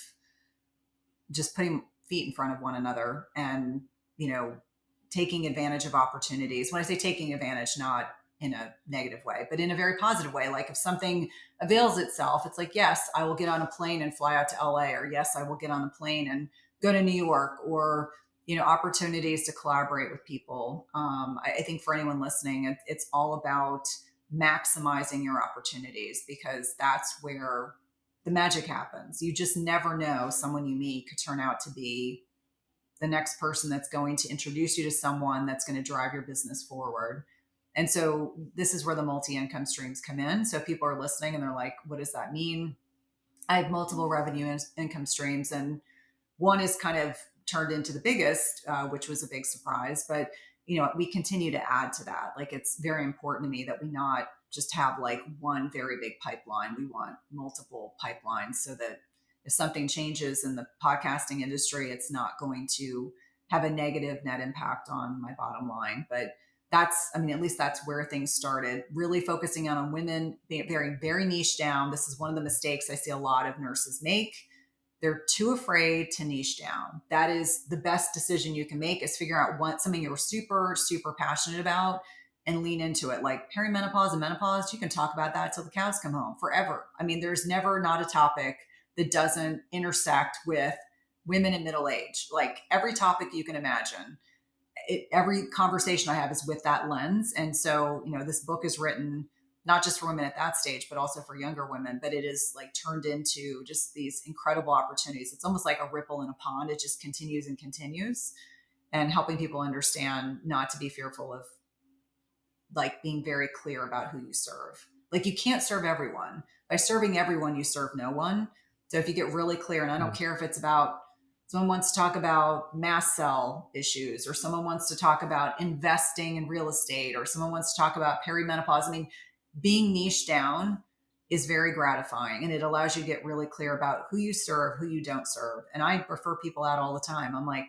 just putting feet in front of one another and, you know, taking advantage of opportunities. When I say taking advantage, not in a negative way, but in a very positive way. Like if something avails itself, it's like, yes, I will get on a plane and fly out to LA, or yes, I will get on a plane and go to New York, or, opportunities to collaborate with people. I think for anyone listening, it's all about maximizing your opportunities, because that's where the magic happens. You just never know. Someone you meet could turn out to be the next person that's going to introduce you to someone that's going to drive your business forward. And so this is where the multi-income streams come in. So if people are listening and they're like, what does that mean? I have multiple revenue income streams, and one is kind of turned into the biggest, which was a big surprise. But, we continue to add to that. Like, it's very important to me that we not just have like one very big pipeline. We want multiple pipelines, so that if something changes in the podcasting industry, it's not going to have a negative net impact on my bottom line. But at least that's where things started, really focusing on women, being very, very niche down. This is one of the mistakes I see a lot of nurses make. They're too afraid to niche down. That is the best decision you can make, is figure out something you're super, super passionate about and lean into it. Like perimenopause and menopause, you can talk about that till the cows come home forever. I mean, there's never not a topic that doesn't intersect with women in middle age. Like every topic you can imagine, every conversation I have is with that lens. And so, this book is written not just for women at that stage, but also for younger women. But it is like turned into just these incredible opportunities. It's almost like a ripple in a pond. It just continues and continues, and helping people understand not to be fearful of, like, being very clear about who you serve. Like, you can't serve everyone. By serving everyone, you serve no one. So if you get really clear, and I don't care if it's about, someone wants to talk about mast cell issues, or someone wants to talk about investing in real estate, or someone wants to talk about perimenopause. I mean, being niche down is very gratifying, and it allows you to get really clear about who you serve, who you don't serve. And I refer people out all the time. I'm like,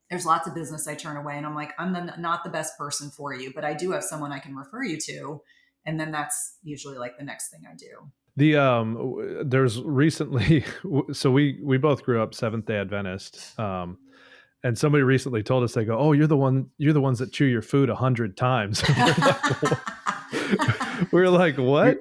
there's lots of business I turn away, and I'm like, I'm not the best person for you, but I do have someone I can refer you to. And then that's usually like the next thing I do. There's recently, so we both grew up Seventh-day Adventist, and somebody recently told us, they go, "Oh, you're the ones that chew your food 100 times." We're like, what?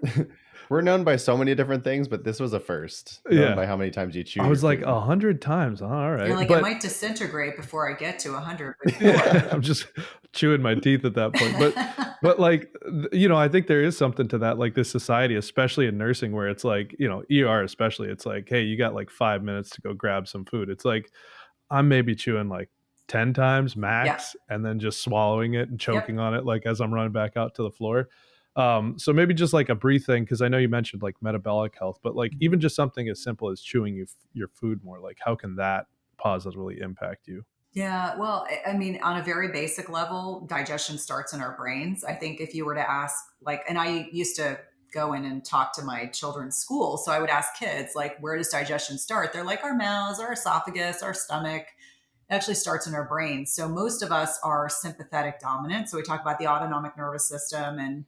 We're known by so many different things, but this was a first. Known by how many times you chew. I was like, 100 times. Oh, all right. You're like, it might disintegrate before I get to 100. Yeah, I'm just chewing my teeth at that point. But like, I think there is something to that. Like this society, especially in nursing, where it's like, ER especially, it's like, hey, you got like 5 minutes to go grab some food. It's like, I'm maybe chewing like 10 times max, and then just swallowing it and choking on it, like as I'm running back out to the floor. So maybe just like a brief thing, because I know you mentioned like metabolic health, but like even just something as simple as chewing your food more, like how can that positively impact you? Yeah, well, I mean, on a very basic level, digestion starts in our brains. I think if you were to ask, like, and I used to go in and talk to my children's school. So I would ask kids, like, where does digestion start? They're like, our mouths, our esophagus, our stomach. It actually starts in our brains. So most of us are sympathetic dominant. So we talk about the autonomic nervous system, and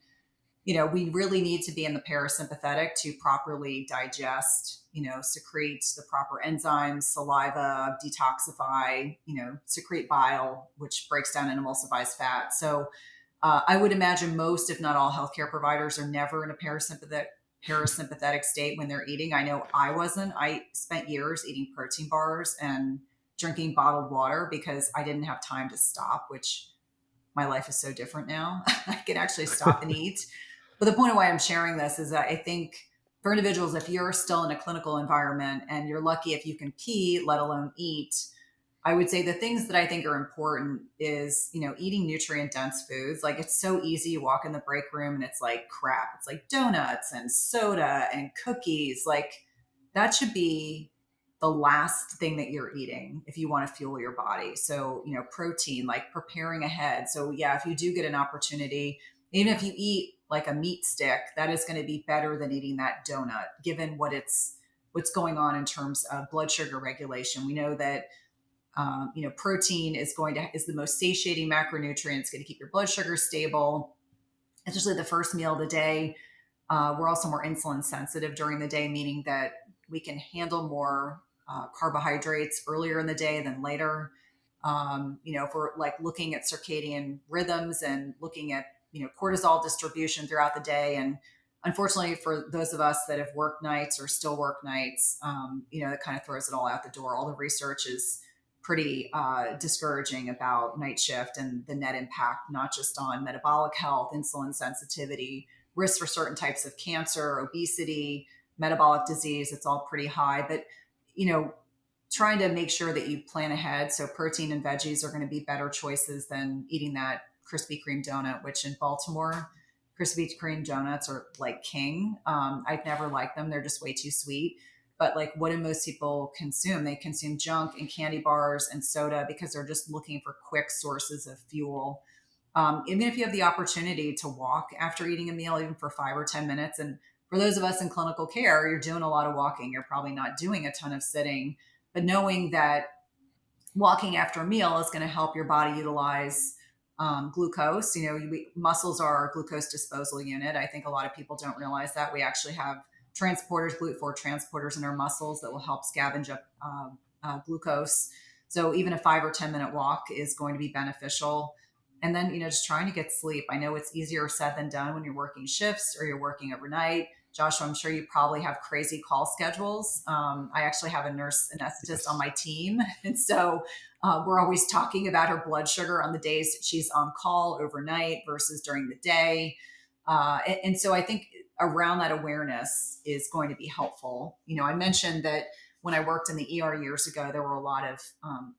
we really need to be in the parasympathetic to properly digest, secrete the proper enzymes, saliva, detoxify, secrete bile, which breaks down and emulsifies fat. So I would imagine most, if not all, healthcare providers are never in a parasympathetic state when they're eating. I know I wasn't. I spent years eating protein bars and drinking bottled water because I didn't have time to stop, which my life is so different now. I can actually stop and eat. But the point of why I'm sharing this is that I think for individuals, if you're still in a clinical environment and you're lucky if you can pee, let alone eat, I would say the things that I think are important is, eating nutrient dense foods. Like, it's so easy. You walk in the break room and it's like crap. It's like donuts and soda and cookies. Like, that should be the last thing that you're eating if you want to fuel your body. So, protein, like preparing ahead. So, yeah, if you do get an opportunity, even if you eat like a meat stick, that is going to be better than eating that donut, given what's going on in terms of blood sugar regulation. We know that protein is the most satiating macronutrient. It's going to keep your blood sugar stable. It's usually the first meal of the day. We're also more insulin sensitive during the day, meaning that we can handle more carbohydrates earlier in the day than later. If we're like looking at circadian rhythms and looking at, cortisol distribution throughout the day. And unfortunately, for those of us that have worked nights or still work nights, it kind of throws it all out the door. All the research is pretty discouraging about night shift and the net impact, not just on metabolic health, insulin sensitivity, risk for certain types of cancer, obesity, metabolic disease. It's all pretty high. But, trying to make sure that you plan ahead. So protein and veggies are going to be better choices than eating that Krispy Kreme donut, which in Baltimore, Krispy Kreme donuts are like king. I've never liked them. They're just way too sweet. But like, what do most people consume? They consume junk and candy bars and soda because they're just looking for quick sources of fuel. Even if you have the opportunity to walk after eating a meal, even for 5 or 10 minutes. And for those of us in clinical care, you're doing a lot of walking. You're probably not doing a ton of sitting, but knowing that walking after a meal is going to help your body utilize glucose. Muscles are our glucose disposal unit. I think a lot of people don't realize that. We actually have GLUT4 transporters in our muscles that will help scavenge up glucose. So even a 5 or 10 minute walk is going to be beneficial. And then, just trying to get sleep. I know it's easier said than done when you're working shifts or you're working overnight. Joshua, I'm sure you probably have crazy call schedules. I actually have a nurse anesthetist on my team. And so we're always talking about her blood sugar on the days that she's on call overnight versus during the day. And so I think around that awareness is going to be helpful. I mentioned that when I worked in the ER years ago, there were a lot of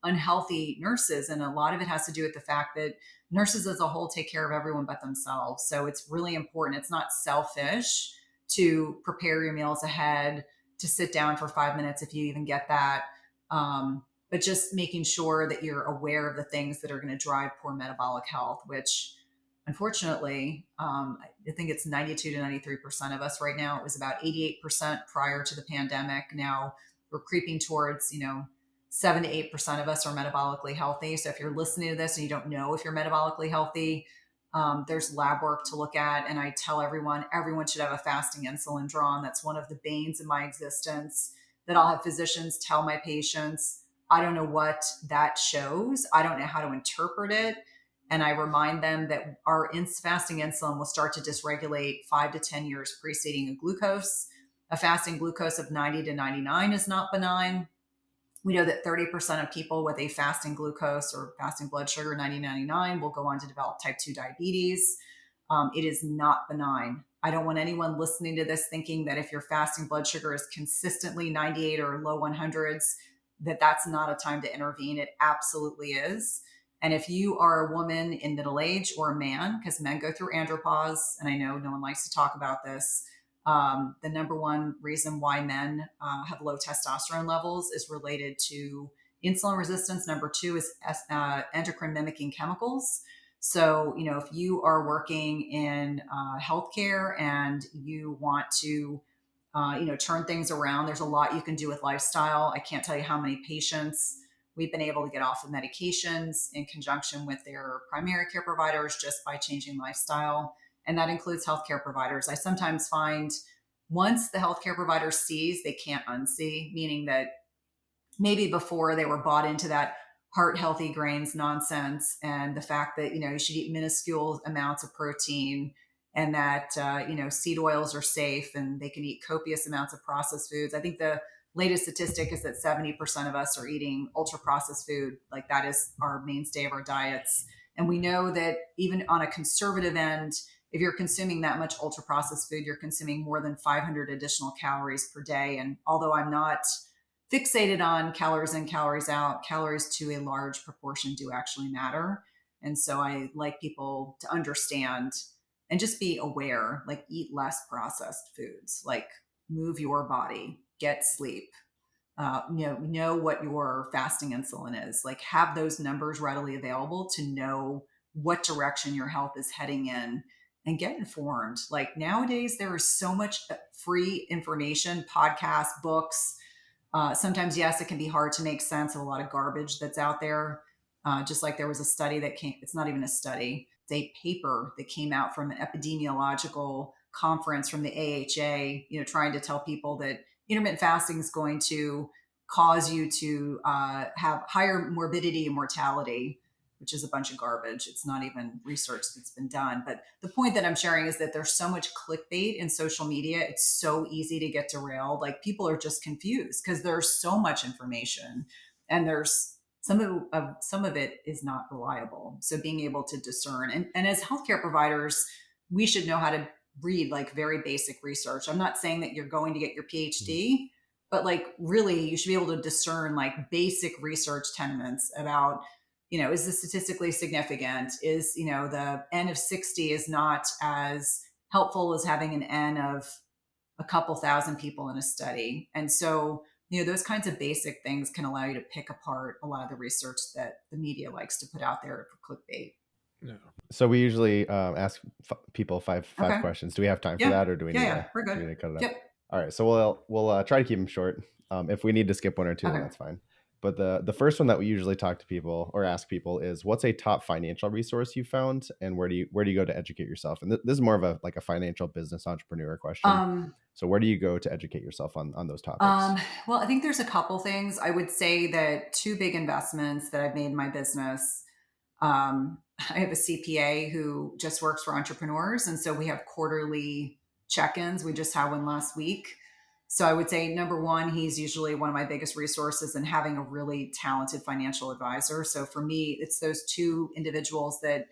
unhealthy nurses. And a lot of it has to do with the fact that nurses as a whole take care of everyone but themselves. So it's really important. It's not selfish to prepare your meals ahead, to sit down for 5 minutes if you even get that. But just making sure that you're aware of the things that are going to drive poor metabolic health, which unfortunately, I think it's 92 to 93% of us right now. It was about 88% prior to the pandemic. Now we're creeping towards, 7 to 8% of us are metabolically healthy. So if you're listening to this and you don't know if you're metabolically healthy, there's lab work to look at. And I tell everyone should have a fasting insulin drawn. That's one of the banes of my existence that I'll have physicians tell my patients. I don't know what that shows. I don't know how to interpret it. And I remind them that our fasting insulin will start to dysregulate 5 to 10 years preceding a glucose. A fasting glucose of 90 to 99 is not benign. We know that 30% of people with a fasting glucose or fasting blood sugar 90-99 will go on to develop type 2 diabetes. It is not benign. I don't want anyone listening to this thinking that if your fasting blood sugar is consistently 98 or low 100s, that's not a time to intervene. It absolutely is. And if you are a woman in middle age or a man, because men go through andropause, and I know no one likes to talk about this, the number one reason why men have low testosterone levels is related to insulin resistance. Number two is endocrine mimicking chemicals. So, if you are working in healthcare and you want to, turn things around, there's a lot you can do with lifestyle. I can't tell you how many patients we've been able to get off of medications in conjunction with their primary care providers just by changing lifestyle. And that includes healthcare providers. I sometimes find once the healthcare provider sees, they can't unsee, meaning that maybe before they were bought into that heart healthy grains nonsense and the fact that, you should eat minuscule amounts of protein and that, seed oils are safe and they can eat copious amounts of processed foods. I think the latest statistic is that 70% of us are eating ultra processed food. Like that is our mainstay of our diets. And we know that even on a conservative end, if you're consuming that much ultra processed food, you're consuming more than 500 additional calories per day. And although I'm not fixated on calories in, calories out, calories to a large proportion do actually matter. And so I like people to understand and just be aware, like eat less processed foods, like move your body, get sleep. know what your fasting insulin is, like have those numbers readily available to know what direction your health is heading in and get informed. Like nowadays, there is so much free information, podcasts, books. Sometimes, yes, it can be hard to make sense of a lot of garbage that's out there. Just like there was a study that came, it's not even a study, it's a paper that came out from an epidemiological conference from the AHA, trying to tell people that intermittent fasting is going to cause you to have higher morbidity and mortality, which is a bunch of garbage. It's not even research that's been done. But the point that I'm sharing is that there's so much clickbait in social media. It's so easy to get derailed. Like people are just confused because there's so much information, and there's some of it is not reliable. So being able to discern, and as healthcare providers, we should know how to read like very basic research. I'm not saying that you're going to get your PhD, but like really you should be able to discern like basic research tenements about, is this statistically significant? Is, the N of 60 is not as helpful as having an N of a couple thousand people in a study. And so, those kinds of basic things can allow you to pick apart a lot of the research that the media likes to put out there for clickbait. No. So we usually ask people five Okay. questions. Do we have time for Yeah. that, or do we need Yeah, to, we're do we good. need to cut it up? Yep. All right. So we'll try to keep them short. If we need to skip one or two, then Okay. that's fine. But the first one that we usually talk to people or ask people is, what's a top financial resource you found, and where do you go to educate yourself? And this is more of a financial business entrepreneur question. So where do you go to educate yourself on those topics? Well, I think there's a couple things. I would say that two big investments that I've made in my business. I have a CPA who just works for entrepreneurs. And so we have quarterly check-ins. We just had one last week. So I would say number one, he's usually one of my biggest resources in having a really talented financial advisor. So for me, it's those two individuals that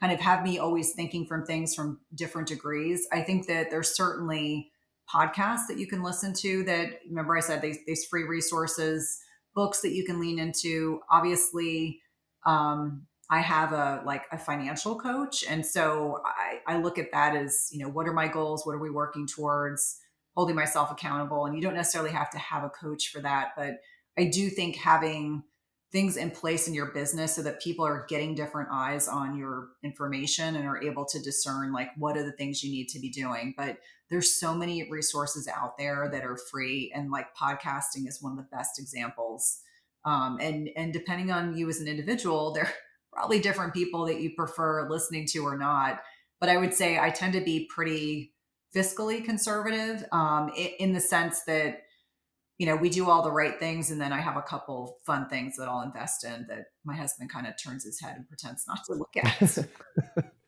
kind of have me always thinking from things from different degrees. I think that there's certainly podcasts that you can listen to that, remember I said these free resources, books that you can lean into. Obviously, I have a financial coach. And so I look at that as, what are my goals? What are we working towards? Holding myself accountable. And you don't necessarily have to have a coach for that. But I do think having things in place in your business so that people are getting different eyes on your information and are able to discern like what are the things you need to be doing. But there's so many resources out there that are free, and like podcasting is one of the best examples. And depending on you as an individual, there are probably different people that you prefer listening to or not. But I would say I tend to be pretty fiscally conservative in the sense that we do all the right things. And then I have a couple fun things that I'll invest in that my husband kind of turns his head and pretends not to look at.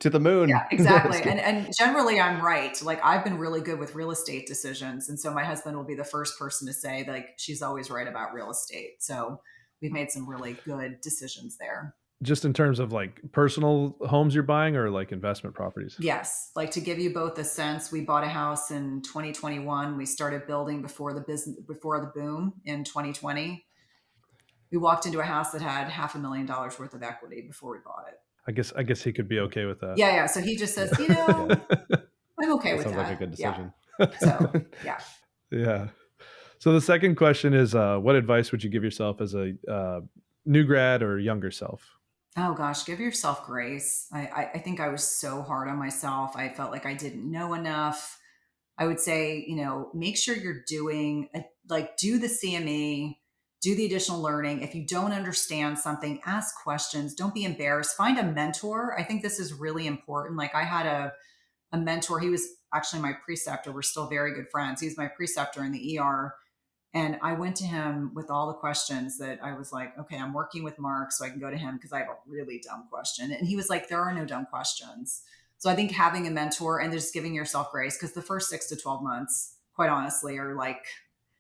To the moon. Yeah, exactly. And generally I'm right. Like I've been really good with real estate decisions. And so my husband will be the first person to say like, she's always right about real estate. So we've made some really good decisions there. Just in terms of like personal homes you're buying or like investment properties? Yes. Like to give you both a sense, we bought a house in 2021. We started building before the boom in 2020. We walked into a house that had $500,000 worth of equity before we bought it. I guess he could be okay with that. Yeah. So he just says, I'm okay with that. Sounds like a good decision. Yeah. So yeah. Yeah. So the second question is, what advice would you give yourself as a new grad or younger self? Oh gosh, give yourself grace. I think I was so hard on myself. I felt like I didn't know enough. I would say, make sure you're doing do the CME, do the additional learning. If you don't understand something, ask questions. Don't be embarrassed. Find a mentor. I think this is really important. Like I had a mentor. He was actually my preceptor. We're still very good friends. He's my preceptor in the ER. And I went to him with all the questions that I was like, okay, I'm working with Mark, so I can go to him because I have a really dumb question. And he was like, there are no dumb questions. So I think having a mentor and just giving yourself grace, because the first 6 to 12 months, quite honestly, are like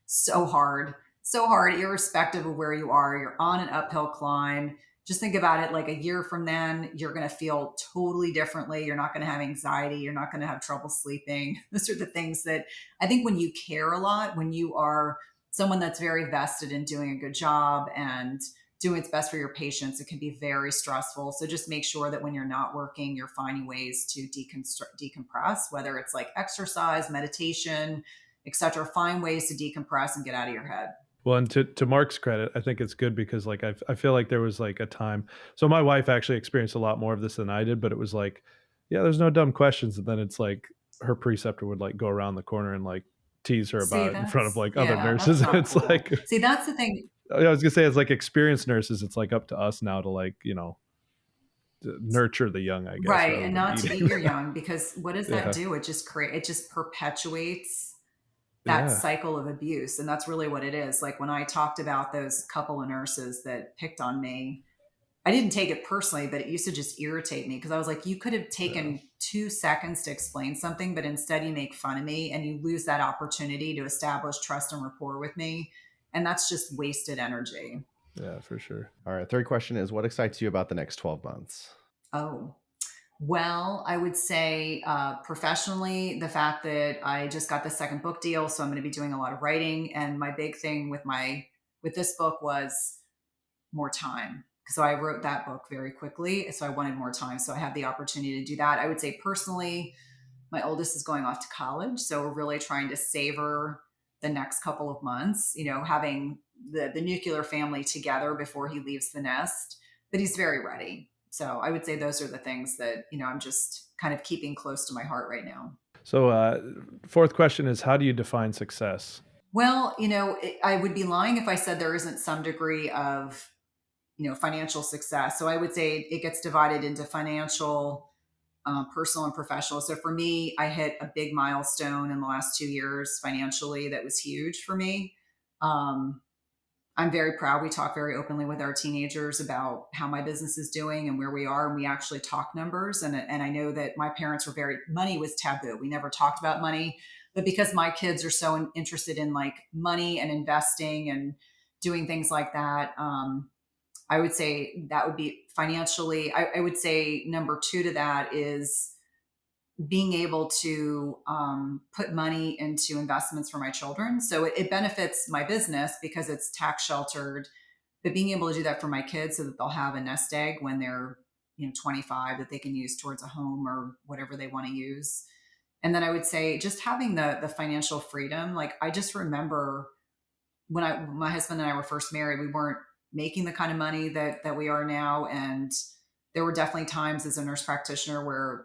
so hard, irrespective of where you are. You're on an uphill climb. Just think about it, like a year from then, you're going to feel totally differently. You're not going to have anxiety. You're not going to have trouble sleeping. Those are the things that I think when you care a lot, when you are someone that's very vested in doing a good job and doing its best for your patients, it can be very stressful. So just make sure that when you're not working, you're finding ways to decompress, whether it's like exercise, meditation, etc. Find ways to decompress and get out of your head. Well, and to Mark's credit, I think it's good because like I feel like there was like a time. So my wife actually experienced a lot more of this than I did, but it was like, yeah, there's no dumb questions, and then it's like her preceptor would like go around the corner and like tease her See, about it in front of that's, like other yeah, that's nurses. not It's cool. like See, that's the thing. I was gonna say it's like experienced nurses. It's like up to us now to like nurture the young, I guess, Right, rather and than not to eating. eat your young, because what does that Yeah, do? It just perpetuates that yeah, cycle of abuse, and that's really what it is. Like when I talked about those couple of nurses that picked on me, I didn't take it personally, but it used to just irritate me because I was like, you could have yeah, taken 2 seconds to explain something, but instead you make fun of me and you lose that opportunity to establish trust and rapport with me. And that's just wasted energy. yeah, for sure. All right. Third question is, what excites you about the next 12 months? Oh, well, I would say professionally, the fact that I just got the second book deal, so I'm going to be doing a lot of writing. And my big thing with this book was more time. So I wrote that book very quickly, so I wanted more time. So I had the opportunity to do that. I would say personally, my oldest is going off to college, so we're really trying to savor the next couple of months. Having the nuclear family together before he leaves the nest. But he's very ready. So I would say those are the things that I'm just kind of keeping close to my heart right now. So, fourth question is, how do you define success? Well, I would be lying if I said there isn't some degree of financial success. So I would say it gets divided into financial, personal, and professional. So for me, I hit a big milestone in the last 2 years financially that was huge for me. Um, I'm very proud. We talk very openly with our teenagers about how my business is doing and where we are. And we actually talk numbers. And I know that my parents were money was taboo. We never talked about money. But because my kids are so interested in like money and investing and doing things like that, I would say that would be financially. I would say number two to that is being able to put money into investments for my children. So it benefits my business because it's tax sheltered, but being able to do that for my kids so that they'll have a nest egg when they're 25 that they can use towards a home or whatever they want to use. And then I would say just having the financial freedom. Like I just remember when my husband and I were first married, we weren't making the kind of money that we are now. And there were definitely times as a nurse practitioner where,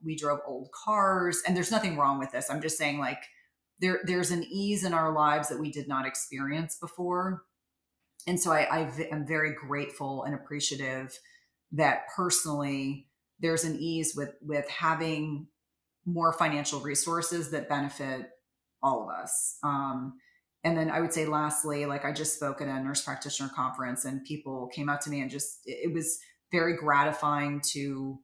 we drove old cars, and there's nothing wrong with this. I'm just saying like there's an ease in our lives that we did not experience before. And so I am very grateful and appreciative that personally there's an ease with having more financial resources that benefit all of us. And then I would say, lastly, like I just spoke at a nurse practitioner conference, and people came up to me and it was very gratifying to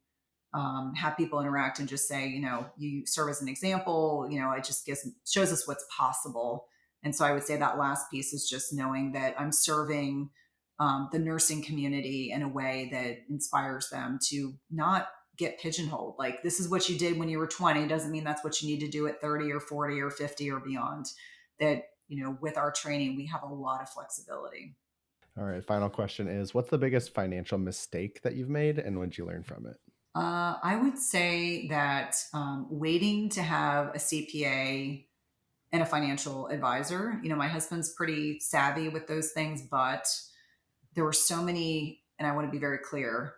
have people interact and just say, you serve as an example. It just shows us what's possible. And so I would say that last piece is just knowing that I'm serving the nursing community in a way that inspires them to not get pigeonholed. Like this is what you did when you were 20 doesn't mean that's what you need to do at 30 or 40 or 50 or beyond. That, with our training, we have a lot of flexibility. All right. Final question is, what's the biggest financial mistake that you've made and what did you learn from it? I would say that waiting to have a CPA and a financial advisor. My husband's pretty savvy with those things, but there were so many, and I want to be very clear,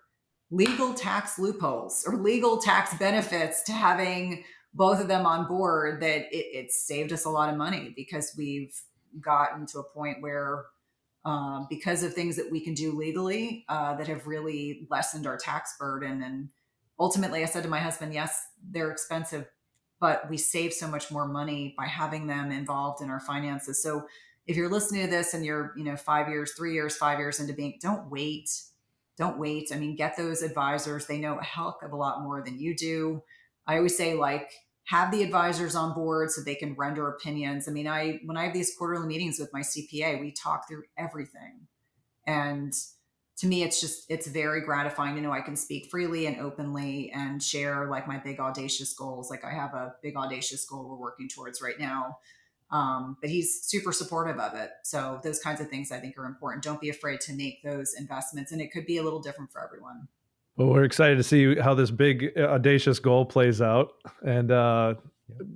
legal tax loopholes or legal tax benefits to having both of them on board that it saved us a lot of money because we've gotten to a point where because of things that we can do legally that have really lessened our tax burden. And ultimately, I said to my husband, yes, they're expensive, but we save so much more money by having them involved in our finances. So if you're listening to this and you're, 5 years, 3 years, 5 years into being, don't wait. Don't wait. I mean, get those advisors. They know a heck of a lot more than you do. I always say, like, have the advisors on board so they can render opinions. I mean, when I have these quarterly meetings with my CPA, we talk through everything. And to me, it's very gratifying to know I can speak freely and openly and share like my big audacious goals. Like I have a big audacious goal we're working towards right now. But he's super supportive of it. So those kinds of things I think are important. Don't be afraid to make those investments. And it could be a little different for everyone. Well, we're excited to see how this big audacious goal plays out. And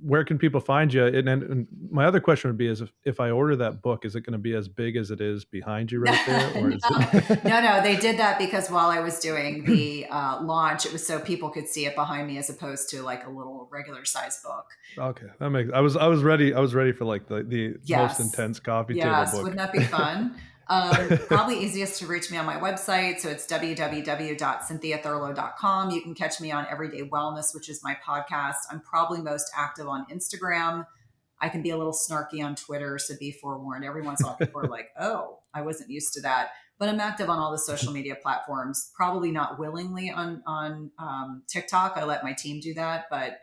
where can people find you? And my other question would be is if I order that book, is it going to be as big as it is behind you right there? Or is it? No, they did that because while I was doing the launch, it was so people could see it behind me as opposed to like a little regular size book. Okay, that makes. I was ready for like the most Yes. intense coffee table Yes, book. wouldn't that be fun? Probably easiest to reach me on my website. So it's www.cynthiathurlow.com. You can catch me on Everyday Wellness, which is my podcast. I'm probably most active on Instagram. I can be a little snarky on Twitter, so be forewarned. Every once in a while, people are like, oh, I wasn't used to that. But I'm active on all the social media platforms, probably not willingly on TikTok. I let my team do that, but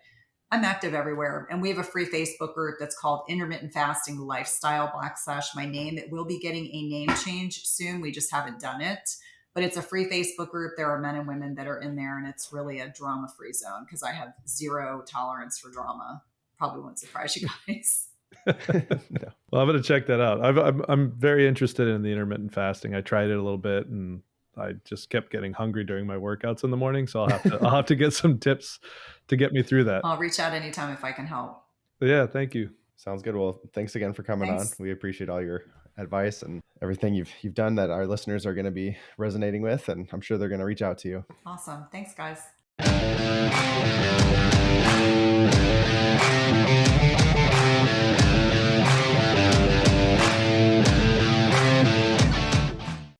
I'm active everywhere. And we have a free Facebook group that's called Intermittent Fasting Lifestyle / my name. It will be getting a name change soon. We just haven't done it. But it's a free Facebook group. There are men and women that are in there, and it's really a drama-free zone because I have zero tolerance for drama. Probably won't surprise you guys. No. Well, I'm going to check that out. I'm very interested in the intermittent fasting. I tried it a little bit, and I just kept getting hungry during my workouts in the morning. So I'll have to get some tips to get me through that. I'll reach out anytime if I can help. But yeah, thank you. Sounds good. Well, thanks again for coming Thanks. on. We appreciate all your advice and everything you've done that our listeners are going to be resonating with, and I'm sure they're going to reach out to you. Awesome. Thanks, guys.